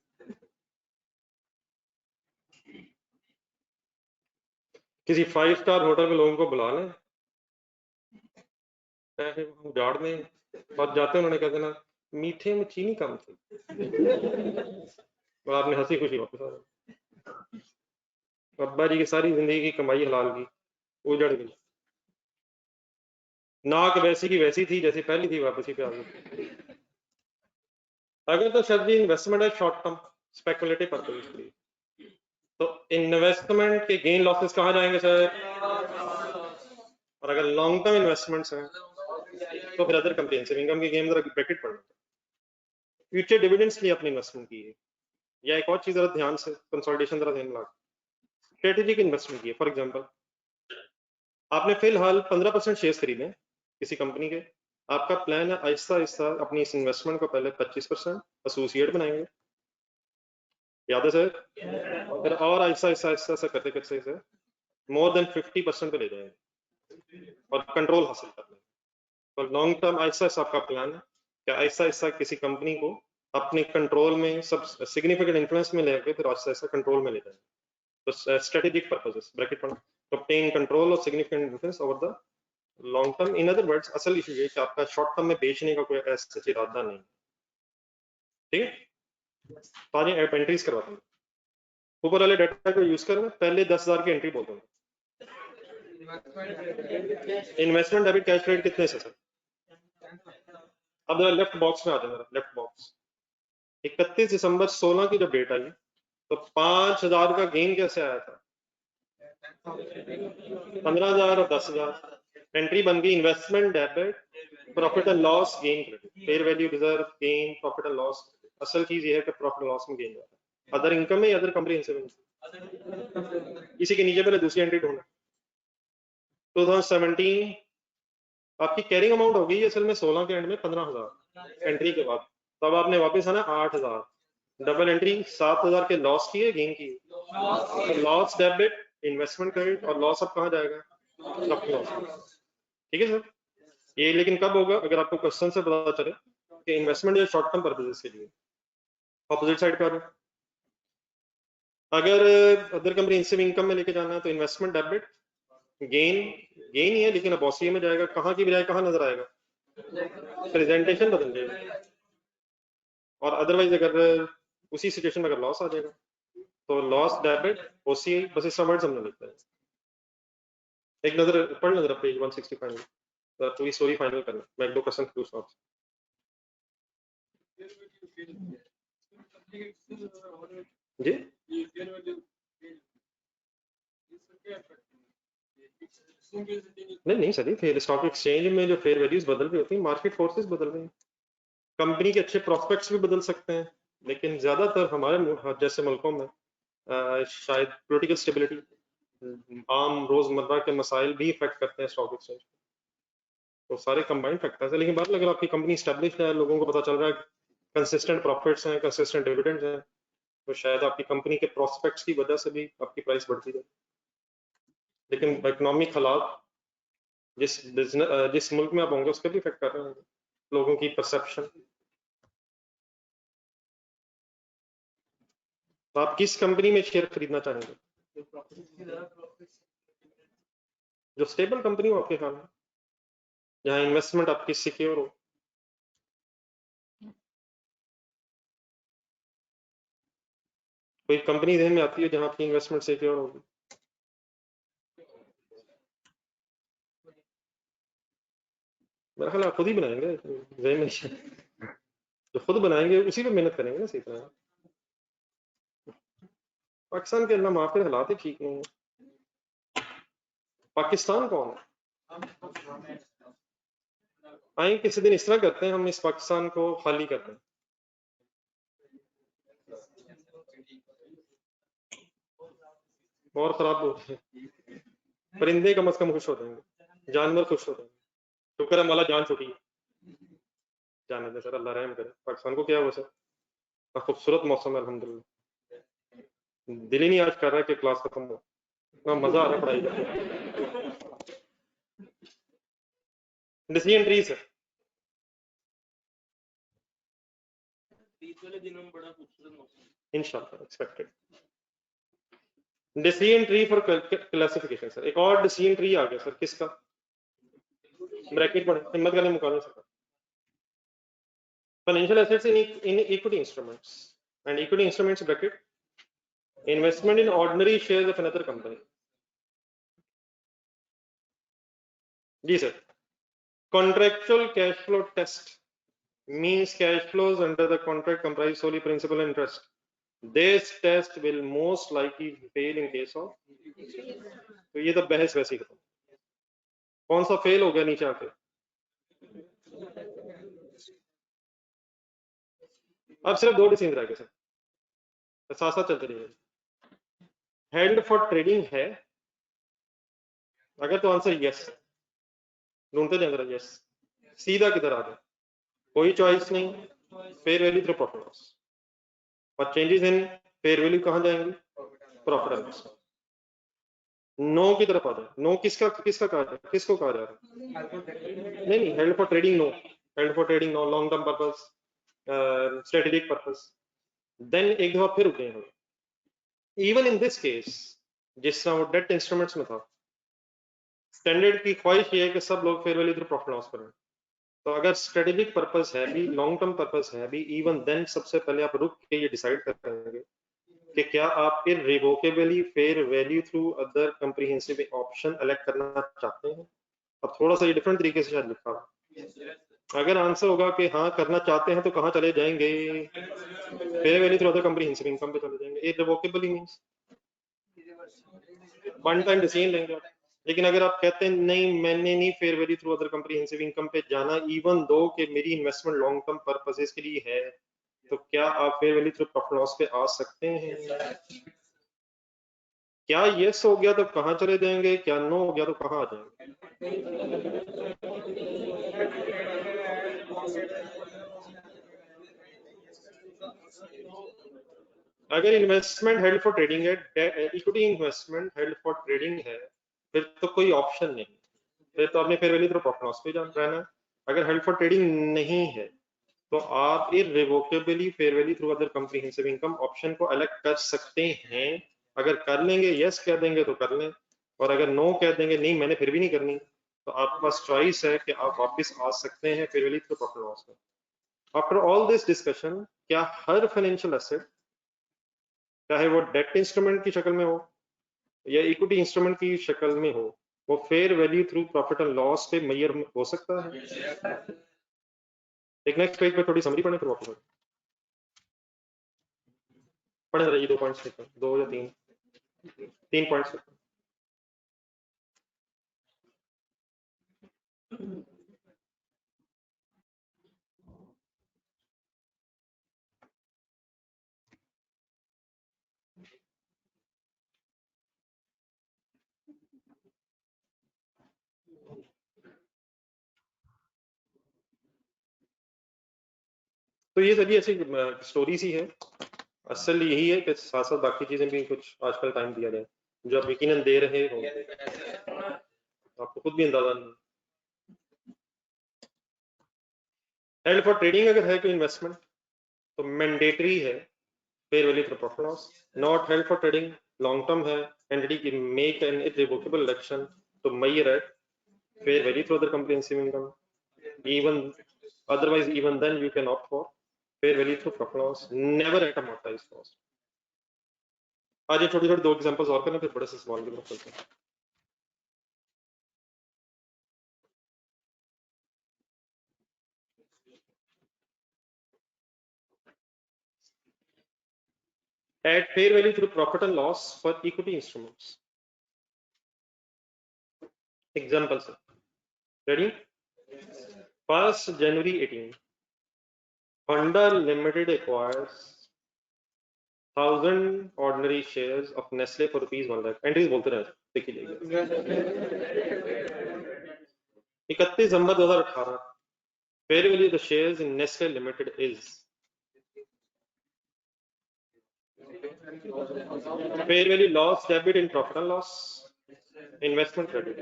किसी 5 स्टार होटल में लोगों को बुला लें, पैसे उजाड़ में, और जाते उन्होंने कह देना मीठे में चीनी कम थी, और आपने हंसी खुशी वापस आ जाए। अब्बा जी की सारी जिंदगी की कमाई हलाल की उजड़ गई, नाक वैसी की वैसी थी जैसी पहली थी, वापसी पे आ गई। अगर तो सर जी इन्वेस्टमेंट है शॉर्ट टर्म स्पेकुलेटिव पर्पज के लिए, तो इन्वेस्टमेंट के गेन लॉसेस कहाँ जाएंगे सर, और अगर लॉन्ग टर्म इन्वेस्टमेंट्स हैं तो फिर अदर कंप्रिहेंसिव इनकम की गेम जरा ब्रैकेट पढ़ना, फ्यूचर डिविडेंड्स के लिए अपनी इन्वेस्टमेंट की है, या एक और चीज जरा ध्यान से कंसोलिडेशन जरा ध्यान लगा, स्ट्रेटेजिक इन्वेस्टमेंट की है। फॉर एग्जांपल आपने फिलहाल 15% शेयर्स खरीदे किसी कंपनी के, आपका प्लान है आहिस्ता आहिस्ता अपनी इस इन्वेस्टमेंट को पहले 25% एसोसिएट बनाएंगे, याद है सर, फिर और आहिस्ता आहिस्ता आहिस्ता ऐसा करते करते से मोर देन 50% पे ले जाएंगे और कंट्रोल हासिल कर लेंगे। तो लॉन्ग टर्म आहिस्ता आहिस्ता आपका प्लान है कि आहिस्ता आहिस्ता किसी कंपनी को अपने कंट्रोल में सब सिग्निफिकेंट इन्फ्लुएंस में लेके फिर आहिस्ता आहिस्ता कंट्रोल में ले जाएंगे। तो स्ट्रेटेजिक पर्पसेस ब्रैकेट पढ़ना, तो ऑब्टेन कंट्रोल और significant influence over the long term. In other words असल इशू ये कि आपका शॉर्ट टर्म में बेचने का कोई ऐसा इरादा नहीं, ठीक है। तो आज एंट्रीज करवाते हैं, ऊपर वाले डाटा को यूज कर पहले 10,000 की एंट्री बोल दूंगा। इन्वेस्टमेंट डेबिट कैश क्रेडिट कितने से सर, अब लेफ्ट बॉक्स में आ जाए, लेफ्ट बॉक्स 31 दिसंबर 16 की जब डेट आई तो 5,000 का गेन कैसे आया था, 15,000 और 10,000, एंट्री बन गई investment debit profit and loss gain credit, fair value reserve gain profit and loss. असल चीज ये है कि प्रॉफिट लॉस में गेन जाता है, अदर इनकम है, अदर कंप्रिहेंसिव इनकम। इसी के नीचे पहले दूसरी एंट्री ढूंढना, 2017 आपकी कैरिंग अमाउंट हो गई असल में 16 के एंड में 15,000 एंट्री के बाद, तब आपने वापस आना 8,000, डबल एंट्री 7,000 के लॉस किए गेन किए, तो लॉस डेबिट इन्वेस्टमेंट क्रेडिट और लॉस अब कहाँ जाएगा, प्रॉफिट लॉस, ठीक है सर। ये लेकिन कब होगा? अगर आपको क्वेश्चन से पता चले कि इन्वेस्टमेंट या शॉर्ट टर्म पर्पजेस के लिए। ऑपोजिट साइड पे आ जाओ। अगर अदर कंप्रिहेंसिव इनकम में लेके जाना है तो इन्वेस्टमेंट डेबिट गेन ही है, लेकिन अब OCA में जाएगा, कहाँ की बजाय कहाँ नजर आएगा? प्रेजेंटेशन बदल जाएगी। और अदरवाइज अगर उसी सिचुएशन में अगर लॉस आ जाएगा तो लॉस डेबिट OCA, बस इसका वर्ड समझ लेते हैं। एक नजर पढ़ नजर पेज 165 तो पूरी स्टोरी फाइनल करना। मैं एक दो क्वेश्चन पूछता हूँ। जी नहीं सर, फिर स्टॉक एक्सचेंज में जो फेयर वैल्यूज बदल रही होती है, मार्केट फोर्सेस बदल रहे हैं। कंपनी के अच्छे प्रॉस्पेक्ट्स भी बदल सकते हैं, लेकिन ज्यादातर हमारे जैसे मुल्कों में शायद पॉलिटिकल स्टेबिलिटी, आम रोजमर्रा के मसाइल भी इफेक्ट करते हैं स्टॉक एक्सचेंज। तो सारे कंबाइंड फैक्टर्स है। लेकिन बात अगर आपकी कंपनी स्टैब्लिश्ड है, लोगों को पता चल रहा है कंसिस्टेंट प्रॉफिट्स हैं, कंसिस्टेंट डिविडेंड्स हैं, तो शायद आपकी कंपनी के प्रॉस्पेक्ट्स की वजह से भी आपकी प्राइस बढ़ती है। लेकिन इकोनॉमिक हालात जिस मुल्क में आप होंगे उसके भी इफेक्ट कर रहे होंगे, लोगों की परसेप्शन। तो आप किस कंपनी में शेयर खरीदना चाहेंगे? जो स्टेबल कंपनी हो आपके ख्याल में, जहां इन्वेस्टमेंट आपकी सिक्योर हो। कोई कंपनी ध्यान में आती है जहां आपकी इन्वेस्टमेंट सिक्योर होगी? मेरा ख्याल आप खुद ही बनाएंगे ध्यान में। जो खुद बनाएंगे उसी पे मेहनत करेंगे ना सही तरह। पाकिस्तान के अल्लाह माफ करे हालात ही ठीक नहीं है। पाकिस्तान कौन है? आए किसी दिन इस तरह करते हैं, हम इस पाकिस्तान को खाली करते हैं। और खराब होते हैं। परिंदे कम से कम खुश हो जाएंगे, जानवर खुश हो जाएंगे। शुक्र है मौला जान छुटी जाने दे सर, अल्लाह रहम करे। पाकिस्तान को क्या हुआ सर? खूबसूरत मौसम है अल्हम्दुलिल्लाह। दिल ही नहीं आज कर रहा कि क्लास खत्म हो, इतना मजा आ रहा है पढ़ाई करके। डिसीजन ट्री सर, इंशाल्लाह expected. Decision tree for classification sir, एक और डिसीजन ट्री आ गया सर, किसका? ब्रैकेट पढ़े, हिम्मत करने मुकाबले सकता। Financial assets in equity instruments and equity instruments bracket investment in ordinary shares of another company. जी sir, contractual cash flow test means cash flows under the contract comprise solely principal and interest. This test will most likely fail in case of, तो ये तो बहस वैसी खत्म। कौन सा fail हो गया नीचे आके? अब सिर्फ दो डिसीजन रह गए सर, साथ साथ चलते रहिए। हेल्ड फॉर ट्रेडिंग है अगर तो आंसर यस, ढूंढते जाए जरा यस, सीधा किधर आ जाए, कोई चॉइस नहीं, fair value through profit loss. और चेंजेस इन फेयर वैल्यू कहां जाएंगे? Profit and loss. नो की तरफ आ जाए। नो किसका किसका कहा जाए, किसको कहा जा रहा है? नहीं held for trading no, held for trading no, long term purpose, strategic purpose. Then एक दफा फिर रुके हैं। इवन इन दिस केस जिस तरह वो डेट इंस्ट्रूमेंट्स में था, स्टैंडर्ड की ख्वाहिश ये है कि सब लोग fair value through profit loss करें। तो अगर स्ट्रेटेजिक पर्पस है भी, लॉन्ग टर्म पर्पस है भी, इवन देन सबसे पहले आप रुक के ये डिसाइड करेंगे कि क्या आप irrevocably fair value through other comprehensive option elect करना चाहते हैं। अब थोड़ा सा ये डिफरेंट तरीके से शायद लिखा है। अगर आंसर होगा कि हाँ करना चाहते हैं तो कहाँ चले जाएंगे? Fair value through other comprehensive income पे चले जाएंगे। इररिवोकेबली मींस वन टाइम डिसीजन लेंगे आप। लेकिन अगर आप कहते हैं नहीं मैंने नहीं fair value through other comprehensive income पे जाना, इवन दो कि मेरी इन्वेस्टमेंट लॉन्ग टर्म पर्पसेस के लिए है, तो क्या आप fair value through profit loss पे आ सकते हैं? क्या यस हो गया तो कहां चले जाएंगे, क्या नो हो गया तो कहां आ जाएंगे? अगर इन्वेस्टमेंट हेल्ड फॉर ट्रेडिंग है, equity investment held for trading है, फिर तो कोई ऑप्शन नहीं। फिर तो आपने fair value through profit loss पे जाना रहना है। अगर हेल्ड फॉर ट्रेडिंग नहीं है तो आप irrevocably fair value through other comprehensive income option को अलग कर सकते हैं। अगर कर लेंगे, यस कह देंगे तो कर लें, और अगर नो कह देंगे नहीं मैंने फिर भी नहीं करनी, तो आपके पास चॉइस है कि आप वापस आ सकते हैं fair value through profit loss में। आफ्टर ऑल दिस डिस्कशन, क्या हर फाइनेंशियल एसेट, चाहे वो डेट इंस्ट्रूमेंट की शक्ल में हो या इक्विटी इंस्ट्रूमेंट की शक्ल में हो, वो fair value through profit and loss पे मेजर हो सकता है? एक नेक्स्ट पेज पे थोड़ी समरी पढ़ें फिर वापस पढ़े रहिए। 2 पॉइंट्स लिखो, 2 या 3 पॉइंट्स लिखो। तो ये सभी ऐसी स्टोरी सी है। असल यही है कि साथ साथ बाकी चीजें भी कुछ आजकल टाइम दिया जाए जो आप यकीनन दे रहे हो, आपको खुद भी अंदाजा नहीं। हेल्ड फॉर ट्रेडिंग अगर है कोई इन्वेस्टमेंट तो मैंडेटरी है fair value through profit loss. Not held for trading, long term है, एंटिटी की मेक एन इररिवोकेबल इलेक्शन तो मेजर है fair value through other comprehensive income. even otherwise even then you can opt for fair value through profit loss, never at amortized cost. आज ये छोटी छोटी 2 examples और करना, फिर बड़े से सवाल की तरफ चलते हैं। At fair value through profit and loss for equity instruments. Examples. Ready? 1st January 18, Honda Limited acquires 1000 ordinary shares of Nestle for ₹1 lakh. Entries बोलते रहे, देखिए जाइए। 31 दिसंबर 2018, fair value of the shares in Nestle Limited is fair value loss debit in profit and loss, investment credit.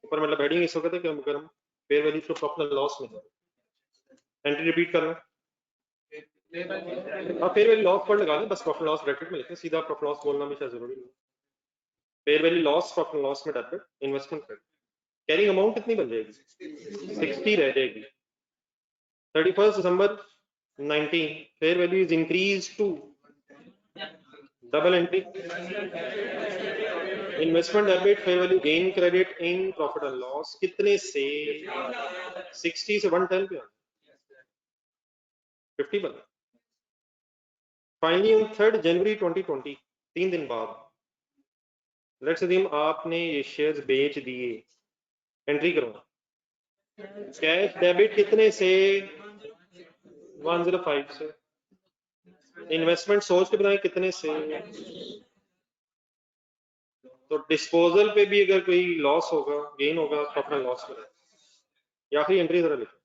ऊपर मतलब heading इस वक्त है कि अगर हम fair value through profit and loss में एंट्री रिपीट करना, आप फेयर वैल्यू लॉस पर लगा दें, बस प्रॉफिट लॉस ब्रैकेट में लिखें, सीधा प्रॉफिट लॉस बोलना हमेशा जरूरी नहीं। Fair value loss profit loss में debit, investment credit. Carrying amount कितनी बन जाएगी? 60 रह जाएगी। 31 दिसंबर 19, fair value is increase to double entry, investment debit, fair value gain credit in profit and loss कितने से? 60 से 110 पे 50 बना। फाइनली ऑन 3 जनवरी 2020, 3 दिन बाद, लेट्स अज्यूम आपने ये शेयर्स बेच दिए, एंट्री करवाना। कैश डेबिट कितने से? 105 से। इन्वेस्टमेंट सोच के बताएं कितने से? तो डिस्पोजल पे भी अगर कोई लॉस होगा, गेन होगा, तो अपना लॉस करें, या फिर एंट्री जरा लिखें।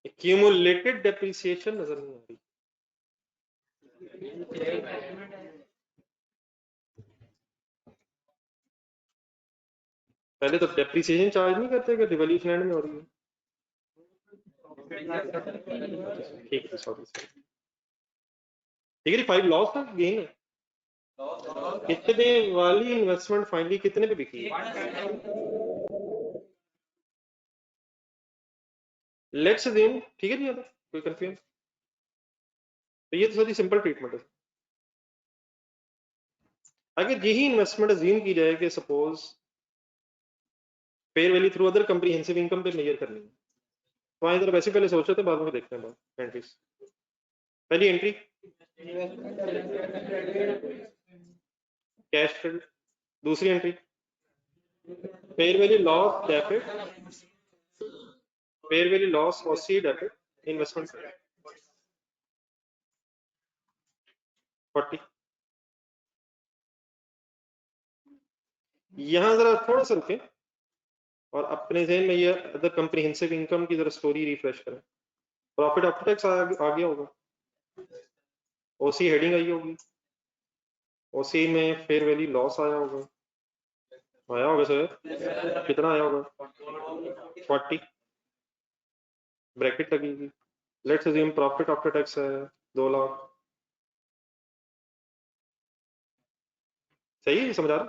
एक्यूमुलेटेड डेप्रिसिएशन नजर नहीं आ रही। पहले तो डेप्रिसिएशन चार्ज नहीं करते कि डिवैल्यूएशन एंड में हो रही है। ठीक है, सॉरी ठीक है। 5 लॉस था, गेन है। कितने वाली इन्वेस्टमेंट फाइनली कितने पे बिकी? लेट्स अज्यूम, ठीक है नहीं आता कोई कंफ्यूजन? तो ये तो सारी सिंपल ट्रीटमेंट है। अगर यही इन्वेस्टमेंट अज्यूम की जाए कि suppose fair value through other comprehensive income पे मेजर करनी है, तो आए इधर वैसे पहले सोच रहे थे, बाद में देखते हैं बात एंट्रीज। पहली एंट्री कैश क्रेडिट, दूसरी entry fair value loss debit, fair value loss और सी डेबिट, इन्वेस्टमेंट क्रेडिट 40। यहां जरा थोड़ा सा रुके और अपने जहन में ये अदर कॉम्प्रिहेंसिव इनकम की जरा स्टोरी रिफ्रेश करें। प्रॉफिट आफ्टर टैक्स आ गया होगा, ओसी हेडिंग आई होगी, ओसी में फेयर वैल्यू लॉस आया होगा सर, कितना आया होगा 40, ब्रैकेट लगेगी। Let's assume profit after tax है 2 लाख, सही है, समझ आ रहा?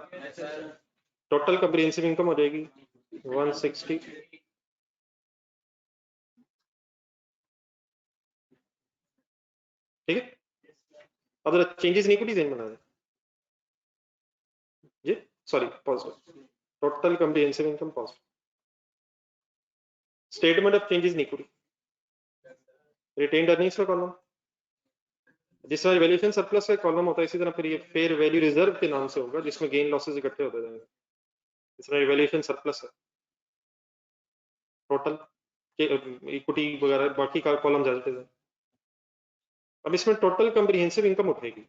टोटल कम्प्रिहेंसिव इनकम हो जाएगी 160, ठीक है। अब जरा चेंजेस नहीं कुछ बना दे जी, sorry positive, total comprehensive income positive, statement of changes नहीं कुछ, रिटेन्ड अर्निंग्स का कॉलम, जिस तरह वैल्यूएशन सरप्लस का कॉलम होता है इसी तरह फिर ये फेयर वैल्यू रिजर्व के नाम से होगा जिसमें गेन लॉसेस इकट्ठे होते जाएंगे, इस तरह वैल्यूएशन सरप्लस है टोटल इक्विटी वगैरह बाकी का कॉलम जाते हैं। अब इसमें टोटल कम्प्रिहेंसिव इनकम उठेगी,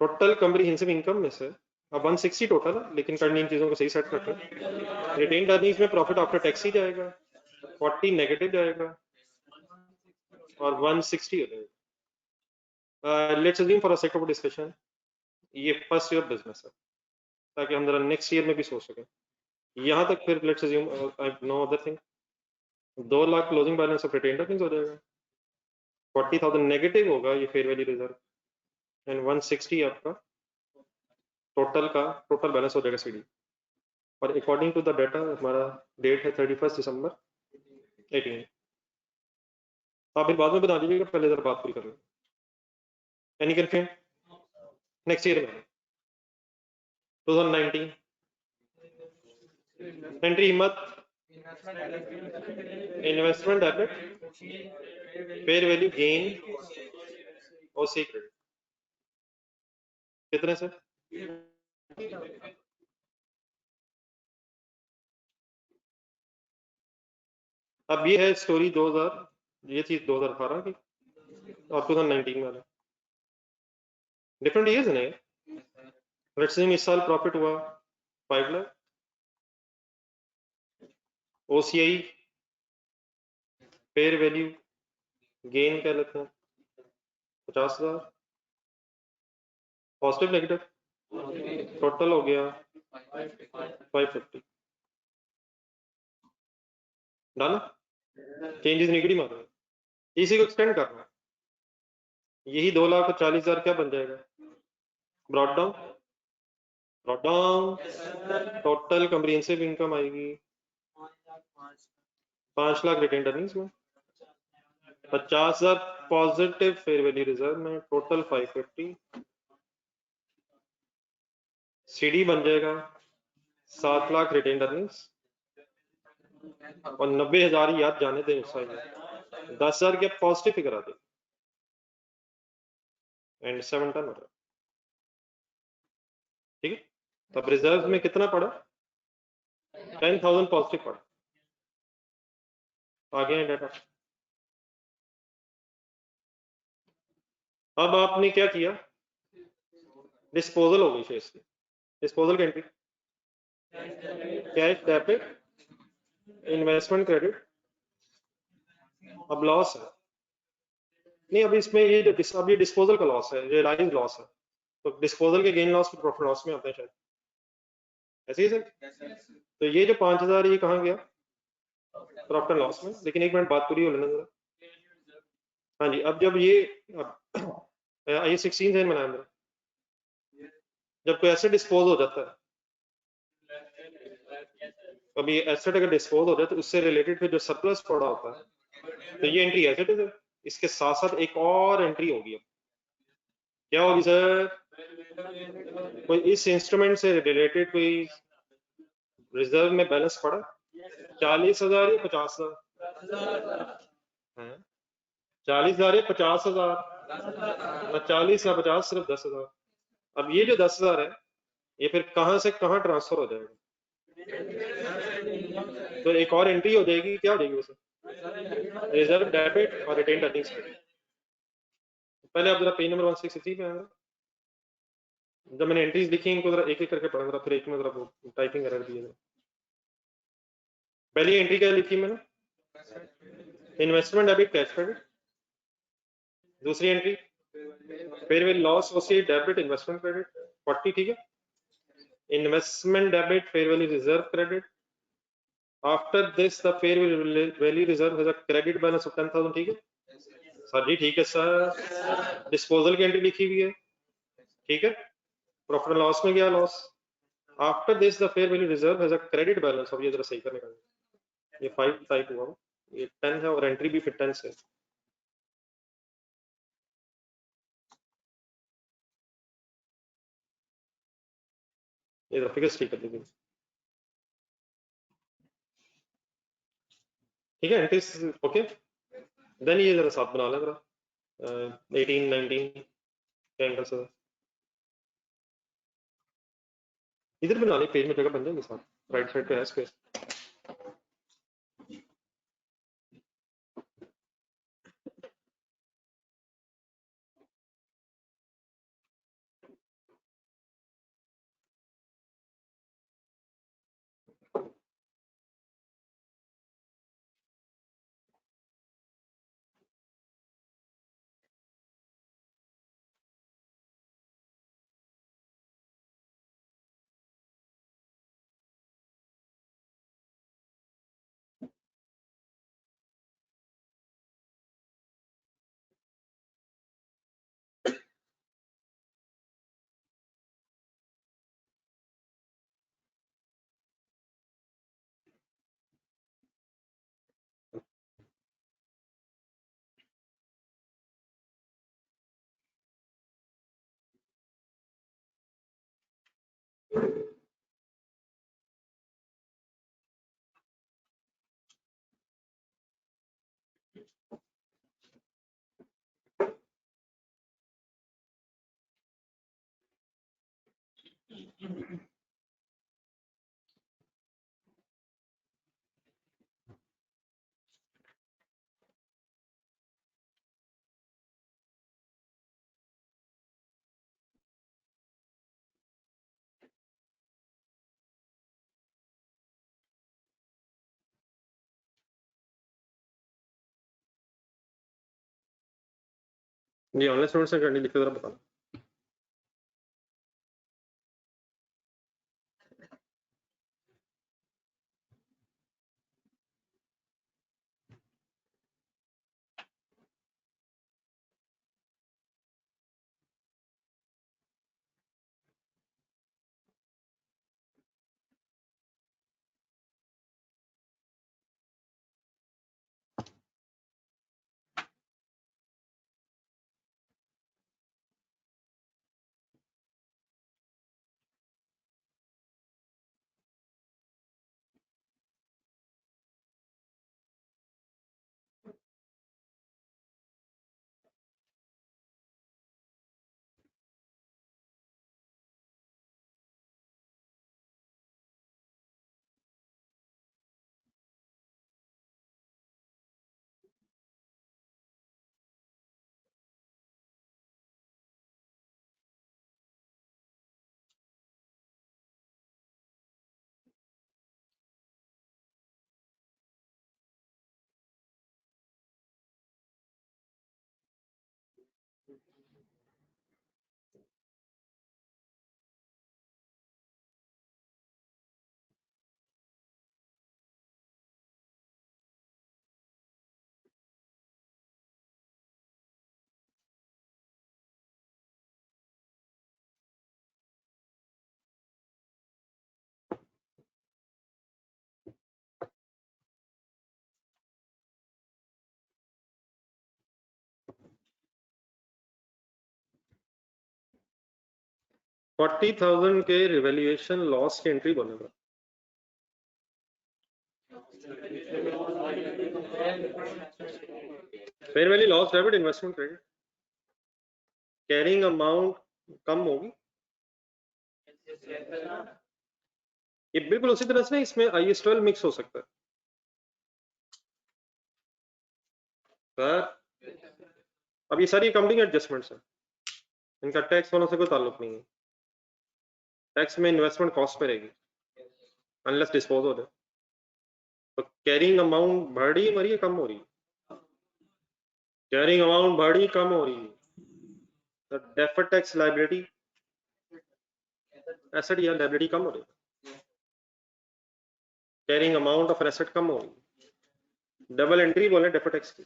टोटल कम्प्रिहेंसिव इनकम में से अब 160 टोटल है, लेकिन करनी इन चीजों को सही सेट रखें। रिटेन्ड अर्निंग्स में प्रॉफिट आफ्टर टैक्स ही जाएगा, 40 नेगेटिव जाएगा और 160 हो जाएगा। Let's assume for a sake of discussion ये फर्स्ट ईयर बिजनेस है ताकि हम जरा नेक्स्ट ईयर में भी सोच सकें। यहां तक फिर let's assume no other thing, 2 lakh closing balance of retained earnings हो जाएगा, 40,000 नेगेटिव होगा ये फेयर वैल्यू रिजर्व एंड 160 आपका टोटल बैलेंस हो जाएगा सीडी। और अकॉर्डिंग टू द डाटा हमारा डेट है 31 दिसंबर 18। आप फिर बाद में बता दीजिएगा, पहले जरा बात पूरी कर लें। Any confusion? नेक्स्ट ईयर में 2019 एंट्री हिम्मत investment debit fair value gain और सी क्रेडिट कितने से? अब ये है स्टोरी 2000, ये चीज 2018 की और 2019 वाला डिफरेंट ईयर्स है। लेट्स से इस साल प्रॉफिट हुआ 5 lakh, OCI fair value gain कह लेते हैं 50,000, पॉजिटिव नेगेटिव टोटल हो गया 550 डाला, चेंजेस नेगेटिव मार रहे हैं, इसी को एक्सटेंड करना है, यही 2,40,000 क्या बन जाएगा brought down total comprehensive income आएगी 5 लाख रिटेन्ड अर्निंग्स में, 50,000 पॉजिटिव फेयर वैल्यू रिजर्व में, टोटल 550, सीडी बन जाएगा 7 लाख रिटेन्ड अर्निंग्स और 90,000 याद जाने दें उस साइड में 10,000 के पॉजिटिव फिगर आते एंड 7 टन हो रहा है, ठीक है। तब रिजर्व में कितना पड़ा 10,000 पॉजिटिव पड़ा, आगे है डाटा। अब आपने क्या किया, डिस्पोजल हो गई शेयर्स की, डिस्पोजल की entry cash debit investment credit, अब लॉस है नहीं, अभी इसमें ये अभी डिस्पोजल का लॉस है, रियलाइज लॉस है, तो डिस्पोजल के गेन लॉस प्रॉफिट लॉस में आते हैं शायद, ऐसे ही सर। तो ये जो 5,000 ये कहाँ गया प्रॉफिट एंड लॉस में, लेकिन एक मिनट बात पूरी हो लेना जरा। हाँ जी, अब जब ये 16 से बनाया मेरा, जब कोई एसेट डिस्पोज हो जाता है, अभी एसेट अगर डिस्पोज हो जाए तो उससे रिलेटेड फिर जो सरप्लस पड़ा होता है, तो ये एंट्री एसेट है, इसके साथ साथ एक और एंट्री होगी, क्या होगी सर, कोई इस इंस्ट्रूमेंट से रिलेटेड कोई रिजर्व में बैलेंस पड़ा 40,000 या 50,000, 40,000 या 50,000, 40 या 50 सिर्फ 10,000। अब ये जो 10,000 है ये फिर कहां से कहां ट्रांसफर हो जाएगा, तो एक और एंट्री हो जाएगी, क्या हो जाएगी उसे रिजर्व डेबिट और रिटेन्ड अर्निंग्स। पहले आप जरा पेज नंबर 163 पे आएगा, जब मैंने एंट्रीज लिखी इनको जरा एक एक करके पढ़ा जरा, फिर एक में जरा टाइपिंग एरर दिए। पहली एंट्री क्या लिखी मैंने इन्वेस्टमेंट डेबिट कैश क्रेडिट। दूसरी entry fair value loss associate debit investment credit 40, ठीक है। Investment debit fair value reserve credit. After this the fair value reserve has a credit balance of 10,000, ठीक है सर जी, ठीक है सर। डिस्पोजल की entry लिखी हुई है, ठीक है। प्रॉफिट एंड लॉस में गया loss. After this the fair value reserve has a credit balance. अब ये जरा सही करने का, ये 5 टाइप हुआ, ये 10 है और एंट्री भी फिर 10 से। ये जरा फिगर्स ठीक कर दीजिए, ठीक है। एंट्रीज ओके, देन ये जरा साथ बना लें जरा 18 19 क्या एंगल से इधर बना ले, पेज में जगह बन जाएगी साथ, राइट साइड पे है स्पेस। जी ऑनलाइन स्टूडेंट्स ने करनी, लिख के जरा बता। $40,000 के रिवैल्यूएशन लॉस की एंट्री बोलेगा। Fair value loss debit investment credit. Carrying amount कम होगी, ये बिल्कुल उसी तरह से इसमें IS-12 मिक्स हो सकता है सर। अब ये सारी अकाउंटिंग एडजस्टमेंट्स हैं, इनका टैक्स वालों से कोई ताल्लुक नहीं है। टैक्स में इन्वेस्टमेंट कॉस्ट पे रहेगी अनलेस डिस्पोज हो जाए। तो कैरिंग अमाउंट बढ़ रही मरी कम हो रही? कैरिंग अमाउंट बढ़ी कम हो रही? तो डेफर्ड टैक्स लायबिलिटी एसेट या लायबिलिटी कम हो रही? कैरिंग अमाउंट ऑफ एसेट कम हो रही? डबल एंट्री बोले डेफर्ड टैक्स की।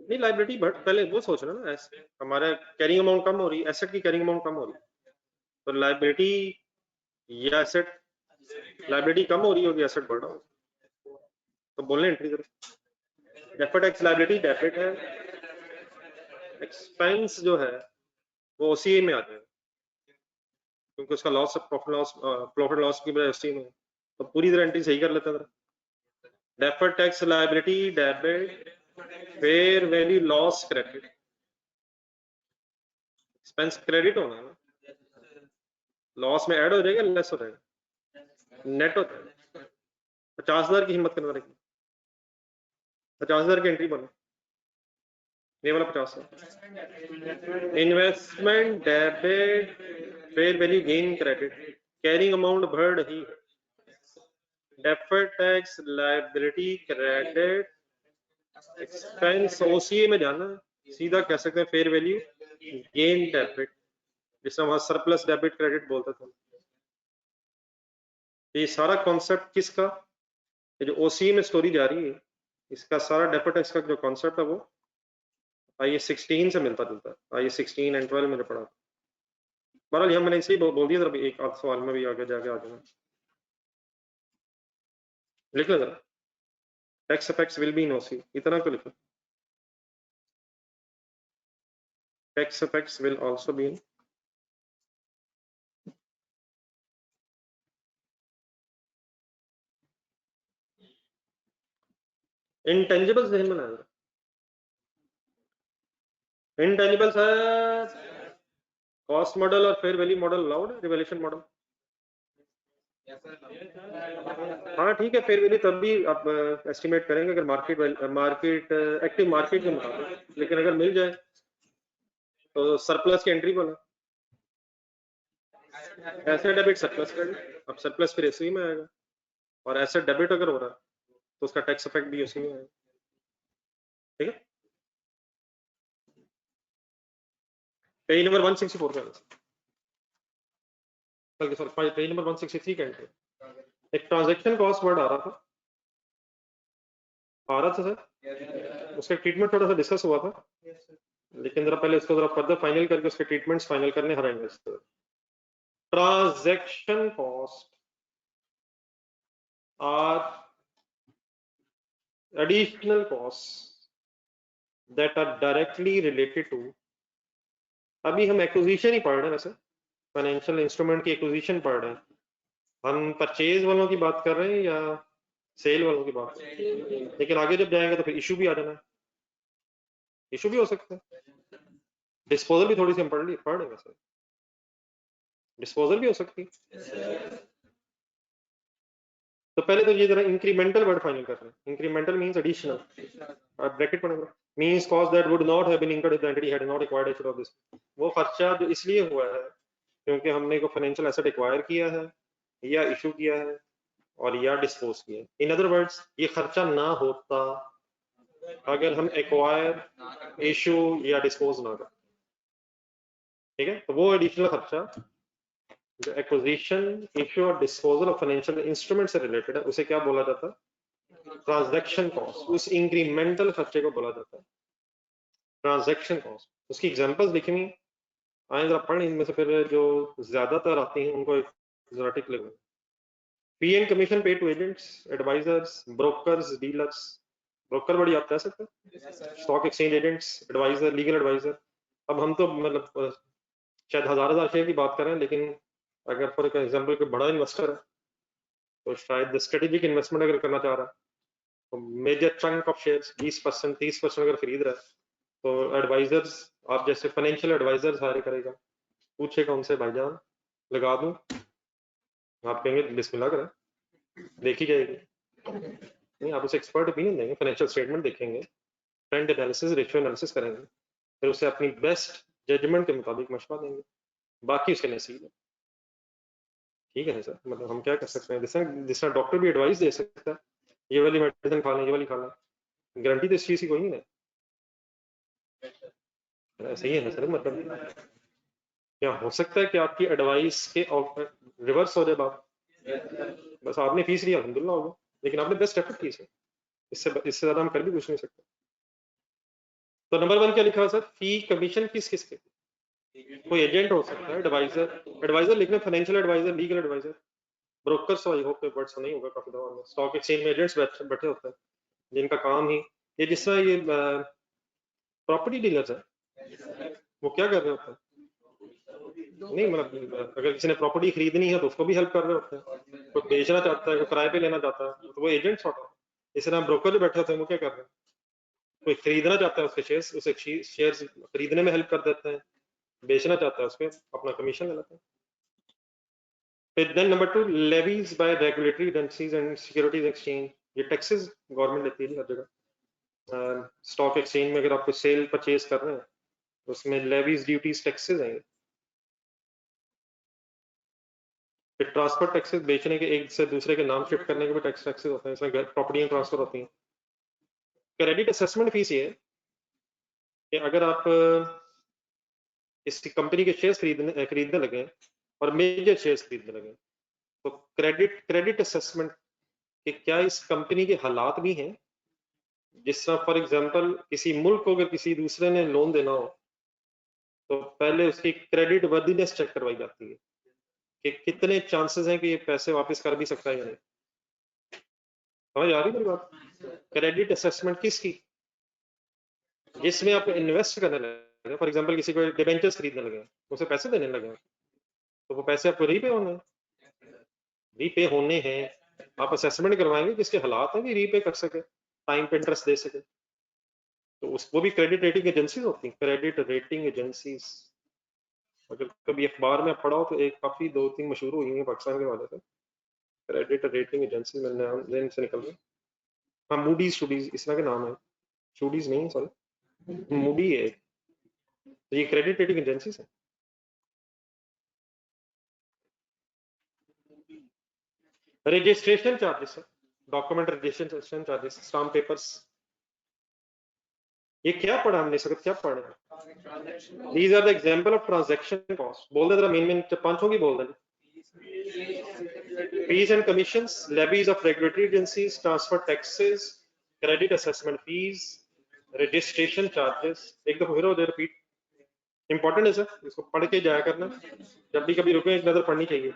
नहीं लायबिलिटी बढ़, पहले वो सोच रहे ना, हमारा कैरिंग अमाउंट कम हो रही, एसेट की कैरिंग अमाउंट कम हो रही, तो लायबिलिटी या एसेट, लायबिलिटी कम हो रही होगी, एसेट बढ़ रहा हो, तो बोलने एंट्री करो। डेफर्ड टैक्स लायबिलिटी डेबिट है, एक्सपेंस जो है वो ओसीए में आ जाएगा क्योंकि उसका लॉस प्रॉफिट लॉस की वजह ओसीए में, तो पूरी तरह एंट्री सही कर लेते हैं। Deferred tax liability debit, fair value loss credit, expense credit होना है ना, लॉस में ऐड हो जाएगा, लेस हो जाएगा, नेट होता है। 50,000 की हिम्मत करना रहेगी, 50,000 की एंट्री बनो, ये वाला 50,000 investment debit, fair value gain credit, carrying amount बढ़ रही है, deferred tax liability credit, expense OCA में जाना, सीधा कह सकते हैं फेयर वैल्यू गेन डेबिट, जिसे वहां सरप्लस डेबिट क्रेडिट बोलते थे। ये सारा कॉन्सेप्ट किसका, ये जो ओसीए में स्टोरी जा रही है, इसका सारा डेफर्ड टैक्स का जो कॉन्सेप्ट है वो आईए 16 से मिलता जुलता है, आईए 16 एंड 12 मैंने पढ़ा। बहरहाल यहाँ मैंने इसे बोल दिया, जरा एक आध सवाल में भी आगे जाके आ जाना, लिख लो जरा, tax effects will be in OCI, इतना तो लिखो, tax effects will also be in, intangibles ध्यान में लाना, इंटेंजिबल्स है कॉस्ट मॉडल और फेयर वैल्यू मॉडल अलाउड है, रिवैल्यूएशन मॉडल। हाँ ठीक है, फेयर वैल्यू तब भी आप एस्टिमेट करेंगे अगर मार्केट एक्टिव मार्केट के मुताबिक, लेकिन अगर मिल जाए तो सरप्लस की एंट्री बना, एसेट डेबिट सरप्लस क्रेडिट, अब सरप्लस फिर एसवी में आएगा, और एसेट डेबिट अगर हो रहा है तो उसका टैक्स इफेक्ट भी उसी में आएगा, ठीक है। पेज नंबर 164 पे, बल्कि सॉरी पेज नंबर 163 का एंट्री, एक ट्रांजैक्शन कॉस्ट वर्ड आ रहा था सर, उसका ट्रीटमेंट थोड़ा सा डिस्कस हुआ था, लेकिन जरा पहले इसको जरा फर्दर फाइनल करके उसके ट्रीटमेंट्स फाइनल करने हर एंगल से। Transaction cost are additional costs that are directly related to, अभी हम एक्विजिशन ही पढ़ रहे हैं, वैसे फाइनेंशियल इंस्ट्रूमेंट की एक्विजिशन पढ़ रहे हैं, हम परचेज वालों की बात कर रहे हैं या सेल वालों की बात, लेकिन आगे जब जाएंगे तो फिर इशू भी आ जाना है, इशू भी हो सकता है, डिस्पोजल भी थोड़ी सी हम पढ़ रहे हैं, वैसे डिस्पोजल भी हो सकती है। तो पहले तो ये जरा इंक्रीमेंटल वर्ड फाइनल कर रहे हैं, इंक्रीमेंटल मींस एडिशनल, ब्रैकेट पढ़ेंगे, means cost that would not have been incurred if the entity had not acquired asset of this, वो खर्चा जो इसलिए हुआ है क्योंकि हमने को फाइनेंशियल एसेट एक्वायर किया है या इशू किया है और या डिस्पोज किया, इन अदर वर्ड्स ये खर्चा ना होता अगर हम एक्वायर, इशू या डिस्पोज ना करें, ठीक है। तो वो एडिशनल खर्चा जो एक्विजिशन, इशू और डिस्पोजल ऑफ फाइनेंशियल इंस्ट्रूमेंट से रिलेटेड है उसे क्या बोला जाता है, ट्रांजैक्शन कॉस्ट, उस इंक्रीमेंटल खर्चे को बोला जाता है ट्रांजैक्शन कॉस्ट। उसकी एग्जांपल्स लिखी हुई आए जरा पढ़, इनमें से फिर जो ज्यादातर आती हैं उनको जरा टिक लगो। Fee and commission pay to agents, advisers, brokers, dealers, broker बड़ी आप कह सकते हैं, stock exchange agents, adviser, legal adviser. अब हम तो मतलब शायद हजार शेयर की बात करें, लेकिन अगर फॉर एग्जाम्पल कोई बड़ा इन्वेस्टर है तो शायद स्ट्रेटेजिक इन्वेस्टमेंट अगर करना चाह रहा है तो मेजर चंक ऑफ शेयर्स 20%, 30% अगर खरीद रहा है तो एडवाइजर्स, आप जैसे फाइनेंशियल एडवाइजर्स हायर करेगा, पूछेगा उनसे भाईजान लगा दूं, आप कहेंगे बिस्मिल्लाह करें, देखी जाएगी, नहीं आप उसे एक्सपर्ट ओपिनियन देंगे, फाइनेंशियल स्टेटमेंट देखेंगे, ट्रेंड एनालिसिस, रेशियो एनालिसिस करेंगे, फिर उसे अपनी बेस्ट जजमेंट के मुताबिक मशवरा देंगे, बाकी उसके नसीब है, ठीक है सर, मतलब हम क्या कर सकते हैं, जिस तरह डॉक्टर भी एडवाइस दे सकता है ये वाली मेडिसिन खा लें, ये वाली खा लें, गारंटी तो इस चीज़ की कोई नहीं है। सही है ना सर, मतलब क्या हो सकता है कि आपकी एडवाइस के रिवर्स हो जाए बात, बस आपने फीस लिया अल्हम्दुलिल्लाह होगा, लेकिन आपने बेस्ट एफर्ट की सर, इससे ज्यादा हम कर भी कुछ नहीं सकते। तो नंबर 1 क्या लिखा हुआ सर, फी कमीशन किस किस के, कोई एजेंट हो सकता है, एडवाइजर लिखना, financial adviser, legal adviser, brokers, I hope word से नहीं होगा काफी दफा में, स्टॉक एक्सचेंज में एजेंट्स बैठे होते हैं जिनका काम ही ये, जिस तरह ये प्रॉपर्टी डीलर्स है, वो क्या कर रहे होते हैं, नहीं मतलब अगर किसी ने प्रॉपर्टी खरीदनी है तो उसको भी हेल्प कर रहे होते हैं, कोई बेचना चाहता है, कोई किराए पे लेना चाहता है, तो वो एजेंट सॉर्ट ऑफ, इस तरह ब्रोकर जो बैठे होते हैं वो क्या कर रहे हैं, कोई खरीदना चाहता है उसके शेयर्स, उसे शेयर्स खरीदने में हेल्प कर देते हैं, बेचना चाहता है उसके अपना कमीशन ले लेते हैं। फिर then number 2, levies by regulatory agencies and securities exchange, ये टैक्सेस गवर्नमेंट लेती है हर जगह, स्टॉक एक्सचेंज में अगर आप कोई सेल परचेज कर रहे हैं तो उसमें लेवीज, ड्यूटीज, टैक्सेस हैं। फिर ट्रांसफर टैक्सेस, बेचने के एक से दूसरे के नाम शिफ्ट करने के भी टैक्सेस होते हैं, इसमें प्रॉपर्टियां ट्रांसफर होती हैं। क्रेडिट असेसमेंट फीस ये है कि अगर आप किसी कंपनी के शेयर्स खरीदने लगे और मेजर शेयर्स खरीदने लगे, तो क्रेडिट असेसमेंट कि क्या इस कंपनी के हालात भी हैं, जिस तरह फॉर एग्जांपल किसी मुल्क को अगर किसी दूसरे ने लोन देना हो तो पहले उसकी क्रेडिट वर्दीनेस चेक करवाई जाती है कि कितने चांसेस हैं कि ये पैसे वापस कर भी सकता है या नहीं। समझ आ रही मेरी बात, क्रेडिट असेसमेंट किसकी, जिसमें आप इन्वेस्ट करने लगे, फॉर एग्जांपल किसी को डिबेंचर्स खरीदने लगे, उसे पैसे देने लगे, तो वो पैसे आपको रीपे होने हैं, आप असेसमेंट करवाएंगे किसके हालात हैं कि रीपे कर सके, टाइम पे इंटरेस्ट दे सके, तो वो भी क्रेडिट रेटिंग एजेंसीज होती हैं, क्रेडिट रेटिंग एजेंसीज। अगर कभी अखबार में पढ़ा हो तो एक काफी 2-3 मशहूर हुई है पाकिस्तान के वाले से, क्रेडिट रेटिंग एजेंसी, मैंने नाम जेन से निकल रहा, हाँ मूडीज, शूडीज इस तरह के नाम है, शूडीज नहीं सॉरी, मूडी है, तो ये क्रेडिट रेटिंग एजेंसीज है। रजिस्ट्रेशन चार्जेस है, document registration charges, stamp papers, ये क्या पढ़ा हमने इस वक्त, क्या पढ़ा, these are the example of transaction cost, बोल दे जरा मेन मेन पांचों की बोल देना, fees and commissions, levies of regulatory agencies, transfer taxes, credit assessment fees, registration charges, एक दफा फिर हो जाए रिपीट, इंपॉर्टेंट है सर, इसको पढ़ के जाया करना, जब भी कभी रुके एक नजर पढ़नी चाहिए,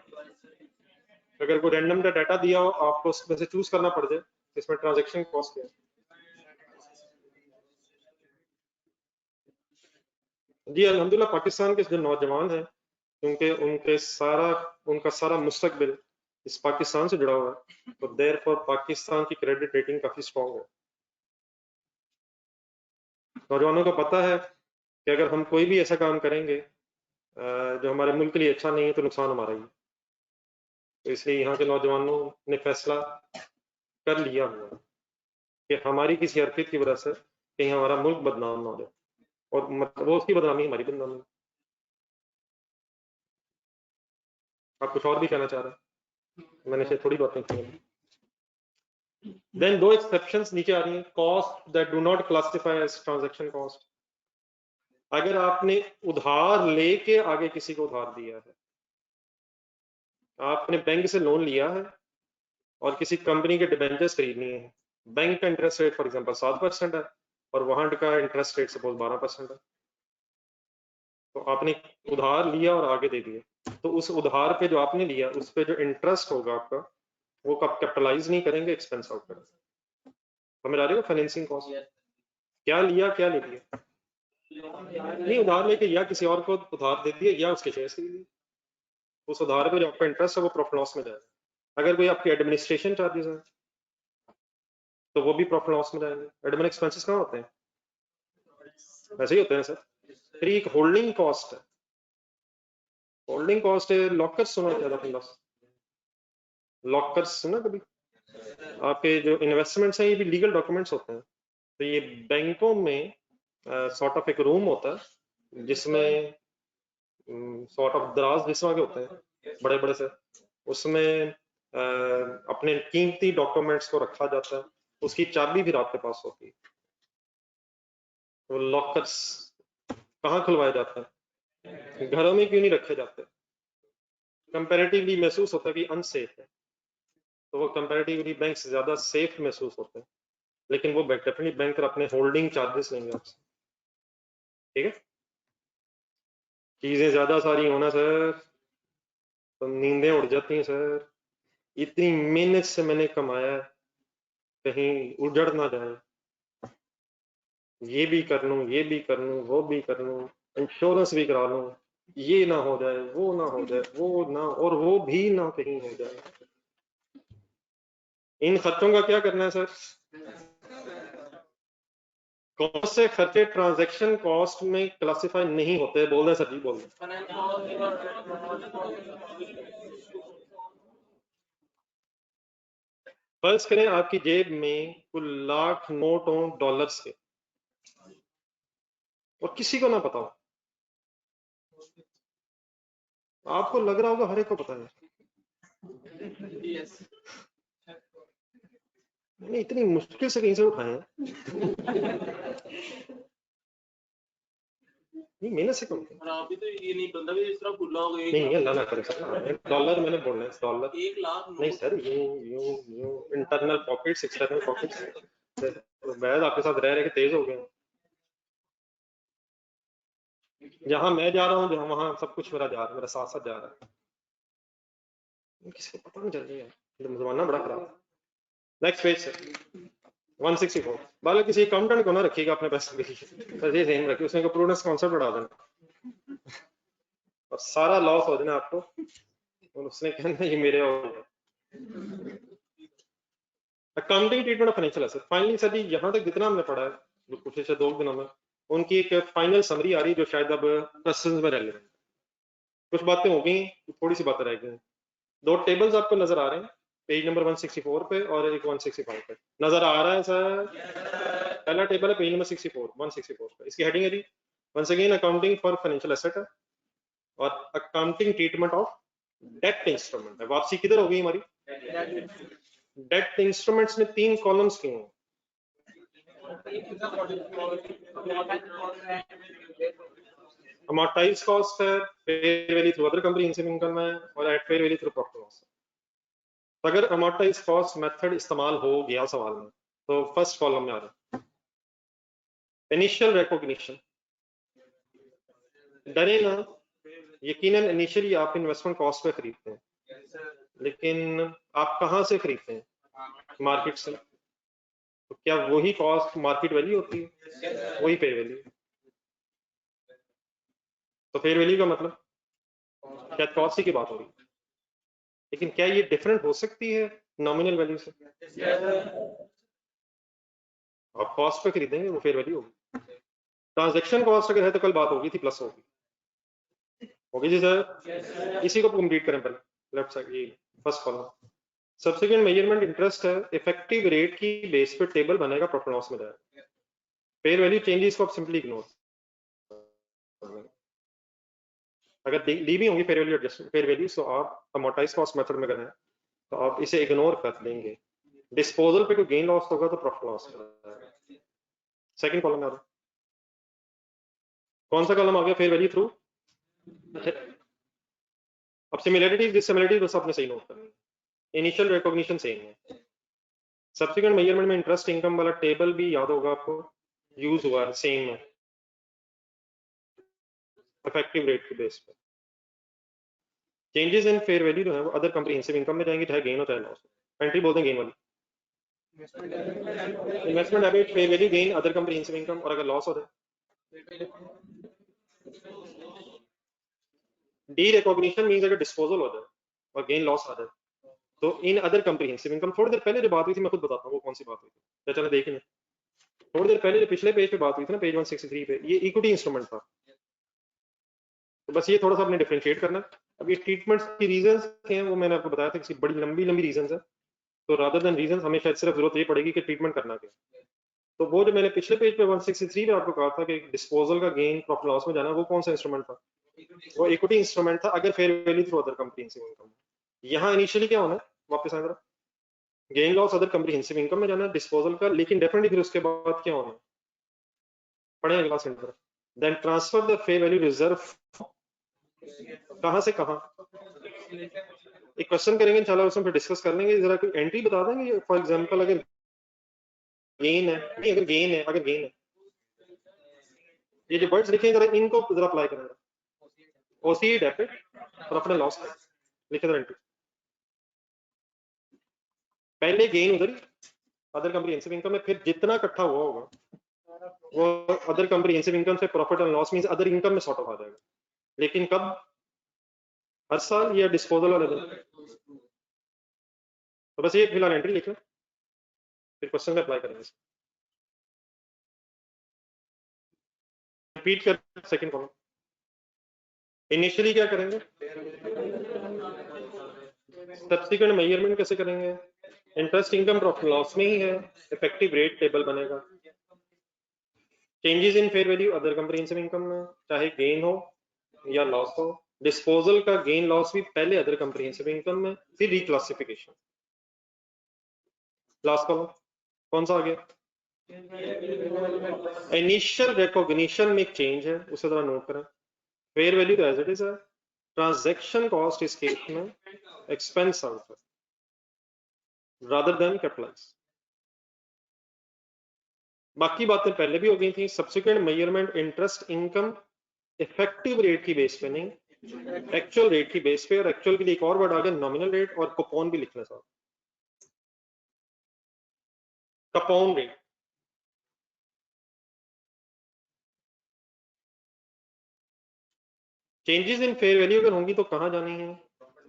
अगर कोई रैंडम डाटा दिया हो आपको उसमें से चूज करना पड़ जाए इसमें ट्रांजैक्शन कॉस्ट क्या है। जी अल्हम्दुलिल्लाह पाकिस्तान के जो नौजवान हैं, क्योंकि उनका सारा मुस्तकबिल इस पाकिस्तान से जुड़ा हुआ है, तो देयरफॉर पाकिस्तान की क्रेडिट रेटिंग काफी स्ट्रॉन्ग है। नौजवानों को पता है कि अगर हम कोई भी ऐसा काम करेंगे जो हमारे मुल्क के लिए अच्छा नहीं है तो नुकसान हमारा ही है, तो इसलिए यहाँ के नौजवानों ने फैसला कर लिया हुआ है कि हमारी किसी हरकत की वजह से कहीं हमारा मुल्क बदनाम ना हो जाए, और मतलब वो उसकी बदनामी हमारी बदनामी। आप कुछ और भी कहना चाह रहे हैं, मैंने से थोड़ी बातें की हैं। देन दो एक्सेप्शंस नीचे आ रही हैं, cost that do not classify as transaction cost, अगर आपने उधार लेके आगे किसी को उधार दिया है, आपने बैंक से लोन लिया है और किसी कंपनी के डिबेंचर्स खरीदनी है, बैंक का इंटरेस्ट रेट फॉर एग्जांपल 7% है और वहां का इंटरेस्ट रेट सपोज 12% है, तो आपने उधार लिया और आगे दे दिया, तो उस उधार पे जो आपने लिया उस पे जो इंटरेस्ट होगा आपका, वो कब कैपिटलाइज नहीं करेंगे, एक्सपेंस आउट करेंगे। समझ आ रही है फाइनेंसिंग कॉस्ट, क्या लिया क्या ले लिया, नहीं उधार लेके या किसी और को उधार दे दिया या उसके शेयर खरीद लिए, उस उधार पे जो आपका इंटरेस्ट है वो प्रॉफिट लॉस में जाएगा। अगर कोई आपके एडमिनिस्ट्रेशन चार्जेस है तो वो भी प्रॉफिट लॉस में जाएंगे। एडमिन एक्सपेंसेस कहाँ होते हैं, ऐसे ही होते हैं सर। फिर एक होल्डिंग कॉस्ट है, होल्डिंग कॉस्ट है, लॉकर्स सुना क्या था, लॉकर्स सुना कभी, आपके जो इन्वेस्टमेंट्स हैं ये भी लीगल डॉक्यूमेंट्स होते हैं, तो ये बैंकों में सॉर्ट ऑफ एक रूम होता है जिसमें सॉर्ट ऑफ दराज जिस तरह के होते हैं बड़े बड़े से, उसमें अपने कीमती डॉक्यूमेंट्स को रखा जाता है, उसकी चाबी भी आपके पास होती है। वो लॉकर्स कहाँ खुलवाए जाते हैं? घरों में क्यों नहीं रखे जाते? कंपैरेटिवली महसूस होता है कि अनसेफ है, तो वो कंपैरेटिवली बैंक से ज्यादा सेफ महसूस होते हैं, लेकिन वो डेफिनेटली बैंक अपने होल्डिंग चार्जेस लेंगे आपसे। ठीक है, चीजें ज्यादा सारी होना सर तो नींदें उड़ जाती हैं सर। इतनी मेहनत से मैंने कमाया, कहीं उजड़ ना जाए, ये भी कर लूं, ये भी कर लूं, वो भी कर लूं, इंश्योरेंस भी करा लूं, ये ना हो जाए, वो ना हो जाए, वो ना, और वो भी ना कहीं हो जाए। इन खर्चों का क्या करना है सर? कौन से खर्चे ट्रांजैक्शन कॉस्ट में क्लासिफाई नहीं होते? बोल रहे सर जी, बोल रहे। फर्ज करें आपकी जेब में कुल लाख नोट हो डॉलर्स के, और किसी को ना पता हो। आपको लग रहा होगा हर एक को पता है। मैंने इतनी मुश्किल से कहीं से उठाए हैं। नहीं, मेहनत से कम और आप भी तो ये नहीं बंदा भी इस तरह भूला होगा। नहीं, अल्लाह ना करे सर। डॉलर मैंने बोलना है, डॉलर 1 लाख नहीं सर, यूं इंटरनल पॉकेट्स, एक्सटर्नल पॉकेट्स। वैद आपके साथ रह रहे के तेज हो गए। जहां मैं जा रहा हूँ, जहां वहां सब कुछ मेरा जा रहा है, मेरा साथ साथ जा रहा है, किसी को पता नहीं चल रही है। जमाना बड़ा खराब है। Next page sir, 164। बाल किसी अकाउंटेंट को ना रखिएगा अपने पैसे के लिए, बस ये सेम रखिए, उसने को प्रूडेंस कॉन्सेप्ट बढ़ा देना और सारा लॉस हो जाना आपको, और उसने कहना ये मेरे हो गया। Accounting treatment of financial asset. Finally sir ji, यहाँ तक जितना हमने पढ़ा है पिछले 2 दिनों में, उनकी एक फाइनल समरी आ रही है जो शायद अब क्वेश्चंस में रेलेवेंट। कुछ बातें हो गई, थोड़ी सी बातें रह गई। 2 टेबल्स आपको नजर आ रहे हैं, पेज नंबर 164 पे और एक 165 पे। नजर आ रहा है सर? पहला टेबल है पेज नंबर 164 पे। इसकी हेडिंग है जी once again accounting for financial asset है, और accounting treatment of debt instrument है। वापसी किधर हो गई हमारी? डेट इंस्ट्रूमेंट्स में 3 कॉलम्स क्यों हैं? अमोर्टाइज कॉस्ट है, fair value through other comprehensive income है, और at fair value through profit loss. अगर अमोर्टाइज कॉस्ट मेथड इस्तेमाल हो गया सवाल में, तो फर्स्ट कॉलम में आ रहा है इनिशियल रिकॉग्निशन। डरे ना, यकीनन इनिशियली आप इन्वेस्टमेंट कॉस्ट पे खरीदते हैं, लेकिन आप कहां से खरीदते हैं? मार्केट से। तो क्या वही कॉस्ट मार्केट वैल्यू होती है? वही फेयर वैल्यू। तो फेयर वैल्यू का मतलब शायद कॉस्ट की बात हो रही है, लेकिन क्या ये डिफरेंट हो सकती है नॉमिनल वैल्यू से? आप कॉस्ट पे खरीदेंगे, वो फेयर वैल्यू होगी। ट्रांजैक्शन कॉस्ट अगर है तो कल बात होगी थी, प्लस होगी जी सर। इसी को कंप्लीट करें पहले, लेफ्ट साइड ये first column. Subsequent measurement interest है, इफेक्टिव रेट की बेस पे टेबल बनेगा, प्रॉफिट लॉस में जाएगा। फेयर वैल्यू चेंजेस को आप सिंपली इग्नोर, अगर दी भी होंगी fair value adjustment, fair value, तो आप अमोर्टाइज कॉस्ट मेथड में करें तो आप इसे इग्नोर कर देंगे। डिस्पोजल पे कोई गेन लॉस होगा तो प्रॉफिट लॉस जाएगा। सेकंड कॉलम में आ रहा, कौन सा कॉलम आ गया? Fair value through. अब सिमिलरिटीज डिससिमिलरिटीज बस आपने सही नोट करनी है। इनिशियल रिकॉग्निशन सेम है। सब्सिक्वेंट मेजरमेंट में इंटरेस्ट इनकम वाला टेबल भी याद होगा आपको, यूज हुआ है, सेम है, इफेक्टिव रेट के बेस पे। चेंजेस इन फेयर वैल्यू जो है वो अदर कंप्रिहेंसिव इनकम में जाएंगे, चाहे गेन हो चाहे लॉस। एंट्री बोलते हैं गेन वाली। Investment debit, fair value gain, other comprehensive income, और अगर लॉस हो जाए डी रिकॉग्निशन मींस अगर डिस्पोजल हो जाए और गेन लॉस आ जाए तो इन अदर कंप्रिहेंसिव इनकम। थोड़ी देर पहले जो बात हुई थी मैं खुद बताता हूँ वो कौन सी बात हुई थी, चलो देख लें। थोड़ी देर पहले जो पिछले पेज पे बात हुई थी ना, पेज 163 पे, ये इक्विटी इंस्ट्रूमेंट था। तो बस ये थोड़ा सा आपने डिफरेंशिएट करना। अब ये ट्रीटमेंट की रीजंस हैं वो मैंने आपको बताया था, किसी बड़ी लंबी रीजंस है, तो रादर देन रीजंस हमें शायद सिर्फ जरूरत ये पड़ेगी कि ट्रीटमेंट करना क्या। तो वो जो मैंने पिछले पेज पे 163 पे आपको कहा था कि डिस्पोजल का गेन प्रॉफिट लॉस में जाना, वो कौन सा इंस्ट्रूमेंट था? वो इक्विटी इंस्ट्रूमेंट था, अगर fair value through other comprehensive income. यहाँ इनिशियली क्या होना है, वापस आए जरा, gain loss other comprehensive income में जाना है डिस्पोजल का, लेकिन डेफिनेटली फिर उसके बाद क्या होना है, पढ़े अगला centre, then transfer the fair value reserve, कहां से कहां, एक क्वेश्चन करेंगे इंशाल्लाह, उसमें फिर डिस्कस कर लेंगे, जरा कोई एंट्री बता देंगे फॉर एग्जांपल, अगर गेन है, नहीं अगर गेन है, अगर गेन है, ये जो वर्ड्स लिखे जरा इनको जरा अप्लाई करें, ओसी डेबिट और अपना लॉस लिखे जरा एंट्री, पहले गेन उधर अदर कंप्रिहेंसिव इनकम में, फिर जितना इकट्ठा हुआ होगा वो अदर कंप्रिहेंसिव इनकम से profit and loss means other income में सॉर्ट ऑफ आ जाएगा, लेकिन कब, हर साल या डिस्पोजल वाले दिन, तो बस ये फिलहाल एंट्री लिख लें, फिर क्वेश्चन में अप्लाई करेंगे, रिपीट कर सेकंड कॉलम, इनिशियली क्या करेंगे, सब्सिक्वेंट मेजरमेंट कैसे करेंगे, इंटरेस्ट इनकम प्रॉफिट लॉस में ही है, इफेक्टिव रेट टेबल बनेगा, changes in fair value other comprehensive income में, चाहे गेन हो या लॉस हो, डिस्पोजल का गेन लॉस भी पहले अदर कंप्रिहेंसिव इनकम में, फिर रिक्लासिफिकेशन, लास्ट कॉलम कौन सा आ गया, इनिशियल रिकॉग्निशन में एक चेंज है, उसे जरा नोट करें, fair value as it is है, ट्रांजैक्शन कॉस्ट इस केस में एक्सपेंस आउट है रादर देन कैपिटलाइज, बाकी बातें पहले भी हो गई थी, subsequent measurement interest income effective rate की बेस पे नहीं, एक्चुअल रेट की बेस पे, और एक्चुअल के लिए एक और वर्ड आ गया नॉमिनल रेट, और कूपन भी लिखना साहब, coupon rate, changes in fair value अगर होंगी तो कहां जानी है,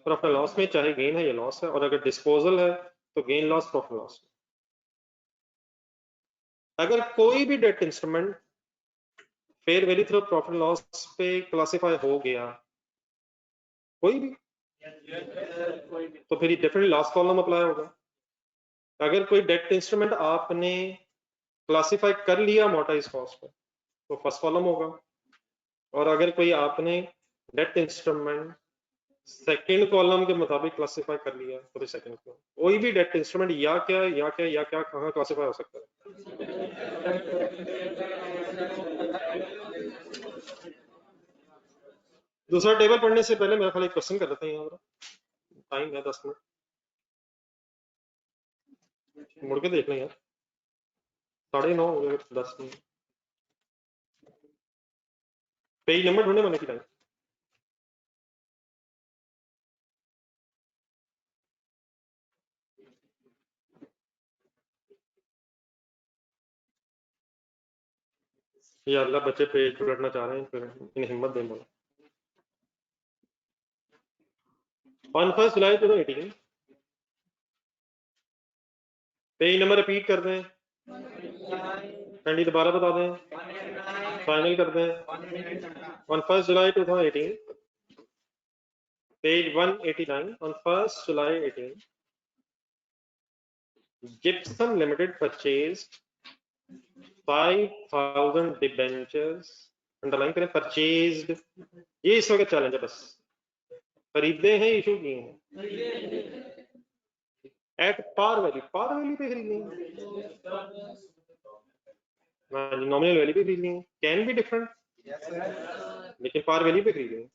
प्रॉफिट लॉस में, चाहे गेन है या लॉस है, और अगर डिस्पोजल है तो गेन लॉस प्रॉफिट लॉस। अगर कोई भी debt instrument fair value through profit loss पे क्लासिफाई हो गया, कोई भी, तो फिर डेफिनेटली लास्ट कॉलम अप्लाई होगा, अगर कोई डेट इंस्ट्रूमेंट आपने क्लासिफाई कर लिया अमोर्टाइज कॉस्ट पे तो फर्स्ट कॉलम होगा, और अगर कोई आपने डेट इंस्ट्रूमेंट सेकंड कॉलम के मुताबिक क्लासिफाई कर लिया तो सेकंड कॉलम, कोई भी डेट इंस्ट्रूमेंट या क्या या क्या या क्या कहां क्लासिफाई हो सकता है। दूसरा टेबल पढ़ने से पहले मेरा खाली एक क्वेश्चन कर लेते हैं, यहाँ टाइम है 10 मिनट, मुड़ के देख लें यार, 9:30 हो गए, 10 मिनट, पेज नंबर ढूंढने वाले की टाइम, या अल्लाह बच्चे पेज पलटना चाह रहे हैं, फिर इन्हें हिम्मत दें बोला। On 1 July 2018, page number repeat कर दें, कैंडी दोबारा बता दें, फाइनल कर दें, on 1 July 2018, page 189, on 1 July 18, Gibson Limited purchased 5,000 debentures, underline करें, परचेज्ड, ये इस वक्त चैलेंज है, बस खरीदे हैं, इशू किए हैं, एट पार वैल्यू पे खरीदनी है, नॉमिनल वैल्यू पे खरीदनी है, कैन बी डिफरेंट, लेकिन पार वैल्यू पे खरीदनी है।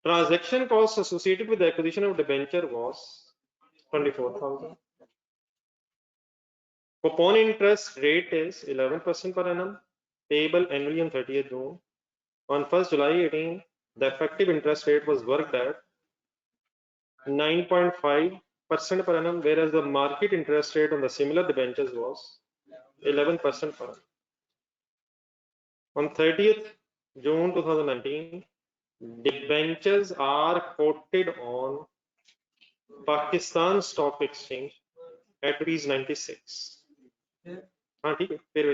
Transaction cost associated with acquisition of debenture was 24,000, coupon interest rate is 11% per annum, payable annually on 30th June. On 1st July 18, the effective interest rate was worked at 9.5% per annum, whereas the market interest rate on the similar debentures was 11% per annum. On 30th June 2019, debentures are quoted on Pakistan Stock Exchange at ₹96. हाँ ठीक है, fair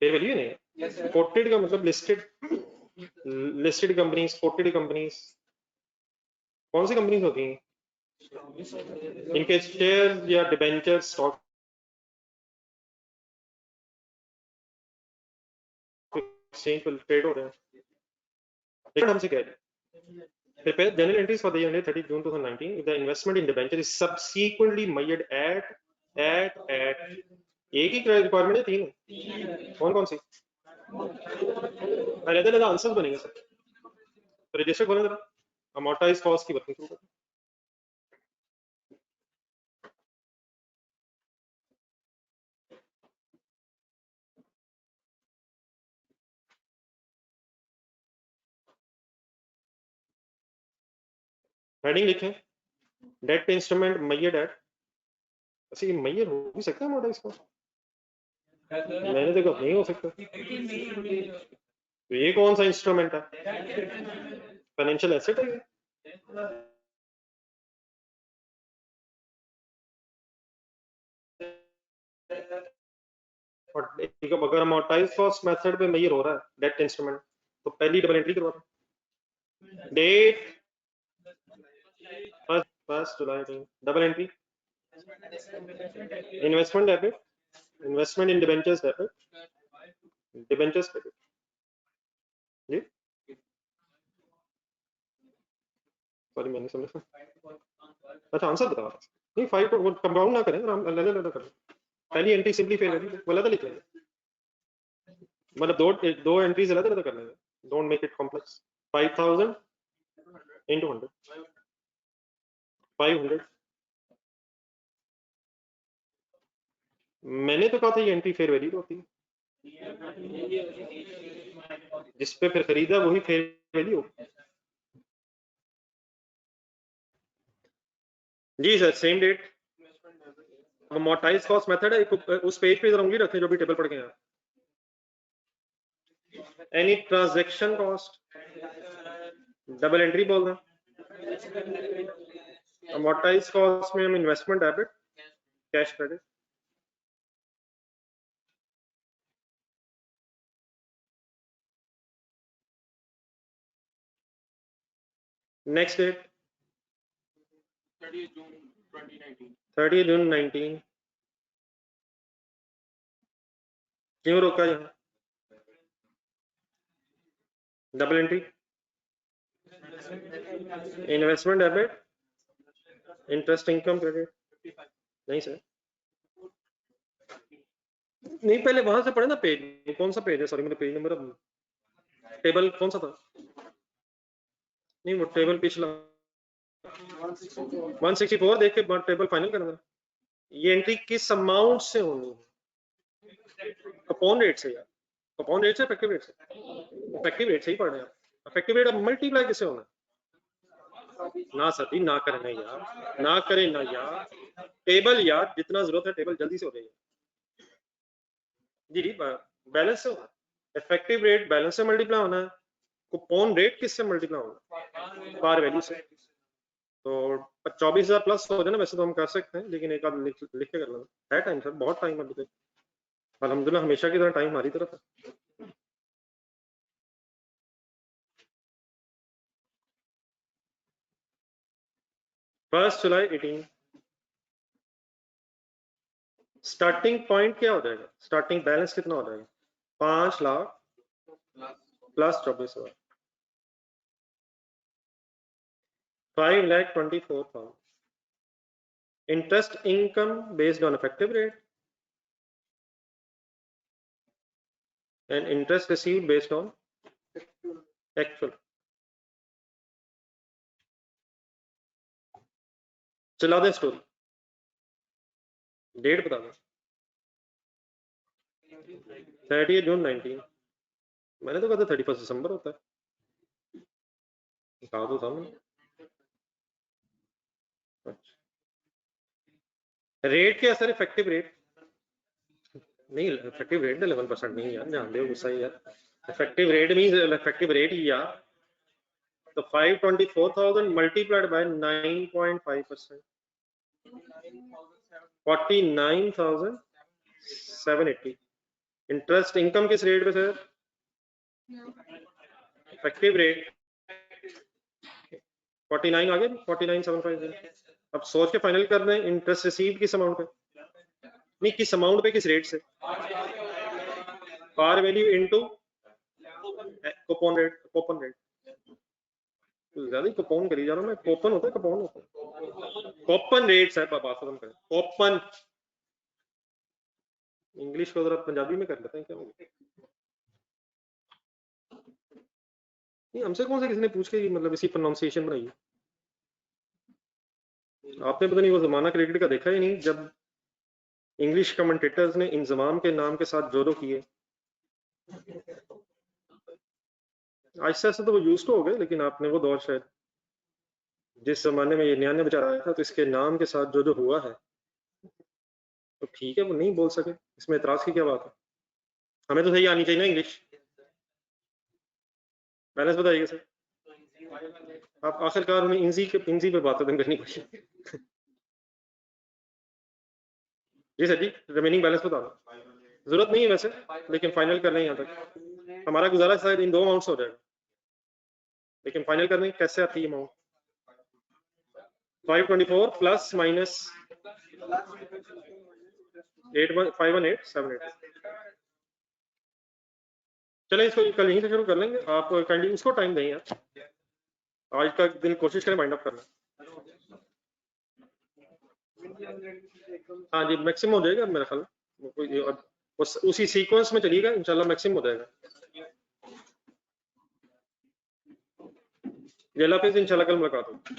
value नहीं है, coated का मतलब listed companies, coated companies, कौन सी companies होती हैं, इनके शेयर या डिबेंचर स्टॉक एक्सचेंज पर ट्रेड हो रहे हैं, लेकिन हमसे कह रहे Prepare general entries for the year ended 30 June 2019 if the investment in debenture is subsequently measured at एक ही रिक्वायरमेंट है, तीन है, कौन कौन सी अलग अलग आंसर्स बनेंगे सर। रजिस्टर खोलें जरा, अमोर्टाइज कॉस्ट की वर्किंग शुरू करें। हेडिंग लिखें, डेट इंस्ट्रूमेंट मेजर्ड एट, अच्छा ये मेजर हो भी सकता है अमोर्टाइज कॉस्ट, मैंने देखा नहीं हो सकता, तो ये कौन सा इंस्ट्रूमेंट है, फाइनेंशियल एसेट है, और अगर अमोर्टाइज कॉस्ट मेथड पे मेजर हो रहा है डेट इंस्ट्रूमेंट तो पहली डबल एंट्री करवा, date first July, double entry, investment debit, investment in debentures debit, debentures debit जी, सॉरी मैंने समझा, अच्छा आंसर बताओ, नहीं 5 को कंपाउंड ना करें, हम अलग अलग करें, पहली एंट्री सिंपली फेल है, वो अलग लिख लेंगे, मतलब दो एंट्रीज अलग अलग कर लेंगे, don't make it complex, 5000 into 100, 500, मैंने तो कहा था ये एंट्री फेयर वैल्यू होती है, जिस पे फिर खरीदा वही फेयर वैल्यू। जी sir, same date, amortise cost method है, उस पेज पे जरा उंगली रखें जो भी टेबल पढ़ के हैं, any transaction cost double entry बोल दें, अमोर्टाइज कॉस्ट में हम investment debit, cash credit, next date 30 June 2019, 30 June 19, क्यों रोका यहाँ, double entry, investment debit, interest income credit, नहीं सर, नहीं पहले वहां से पढ़े ना पेज, कौन सा पेज है, सॉरी मेरा पेज नंबर, टेबल कौन सा था, नहीं वो टेबल पिछला 164 देख के टेबल फाइनल करना, ये एंट्री किस अमाउंट से होनी है, कूपन रेट से यार, कूपन रेट से इफेक्टिव रेट से, इफेक्टिव रेट से ही पढ़ रहे हैं, इफेक्टिव रेट अब मल्टीप्लाई किससे होना, ना सती ना करें यार, ना करें ना यार, टेबल यार जितना जरूरत है टेबल जल्दी से हो जाएगी जी जी, बैलेंस से होना, इफेक्टिव रेट बैलेंस से मल्टीप्लाई होना है, कूपन रेट किससे मल्टीप्लाई होना, पार वैल्यू से, तो 24,000 प्लस हो जाए ना, वैसे तो हम कर सकते हैं लेकिन एक आध लिख के कर लेना है, टाइम सर बहुत टाइम अभी तक, अल्हम्दुलिल्लाह हमेशा की तरह टाइम हमारी तरफ है। फर्स्ट जुलाई 18, स्टार्टिंग पॉइंट क्या हो जाएगा, स्टार्टिंग बैलेंस कितना हो जाएगा, 5 lakh plus 24,000, 5,24,000, interest income based on effective rate and interest received based on actual, चला दें स्टोरी, डेट बता दें 30 जून 19, मैंने तो कहा था 31 दिसंबर होता है, कहा तो था मैंने, रेट क्या सर, इफेक्टिव रेट नहीं, इफेक्टिव रेट 11% नहीं यार, ध्यान दो गुस्सा यार, effective rate means effective rate ही यार, तो 524,000 मल्टीप्लाइड बाय 9.5%, 49,780, इंटरेस्ट इनकम किस रेट पे सर, इफेक्टिव रेट 49 आ गया, 49,750, अब सोच के फाइनल कर दें, इंटरेस्ट रिसीव किस अमाउंट पे, नहीं किस अमाउंट पे, किस रेट से, par value into coupon rate, coupon rate ज्यादा ही कपोन करी जा रहा हूँ मैं। कोपन होता है, कपोन होता है? कोपन रेट्स है, बात खत्म करें। कोपन इंग्लिश को जरा पंजाबी में कर लेते हैं, क्या होगा? नहीं, हमसे कौन से किसी ने पूछ के मतलब इसी प्रोनाउंसिएशन बनाई है? आपने पता नहीं वो जमाना क्रिकेट का देखा ही नहीं, जब इंग्लिश कमेंटेटर्स ने इंजमाम के नाम के साथ जोरो किए। आहिस्ता आहिस्ता तो वो यूज तो हो गए, लेकिन आपने वो दौर शायद जिस जमाने में ये नया नया बेचारा आया था, तो इसके नाम के साथ जो जो हुआ है तो ठीक है, वो नहीं बोल सके, इसमें एतराज की क्या बात है? हमें तो सही आनी चाहिए ना इंग्लिश। बैलेंस बताइएगा सर। आप आखिरकार उन्हें इंजी पे बात खत्म करनी पड़ी। जी सर जी, रिमेनिंग बैलेंस बता दो। जरूरत नहीं है वैसे, लेकिन फाइनल कर लें यहाँ तक। हमारा गुजारा शायद इन 2 अमाउंट्स हो जाएगा, लेकिन फाइनल करने कैसे आती है अमाउंट? 524 plus minus 51878। चलें, इसको कल यहीं से शुरू कर लेंगे। आप काइंडली उसको टाइम दें यार, आज का दिन कोशिश करें वाइंड अप करना। हाँ जी, मैक्सिमम हो जाएगा मेरा ख्याल। उसी सीक्वेंस में चलिएगा, इंशाल्लाह मैक्सिमम हो जाएगा। ये अल्लाह हाफिज़, इंशाल्लाह कल मुलाकात होगी।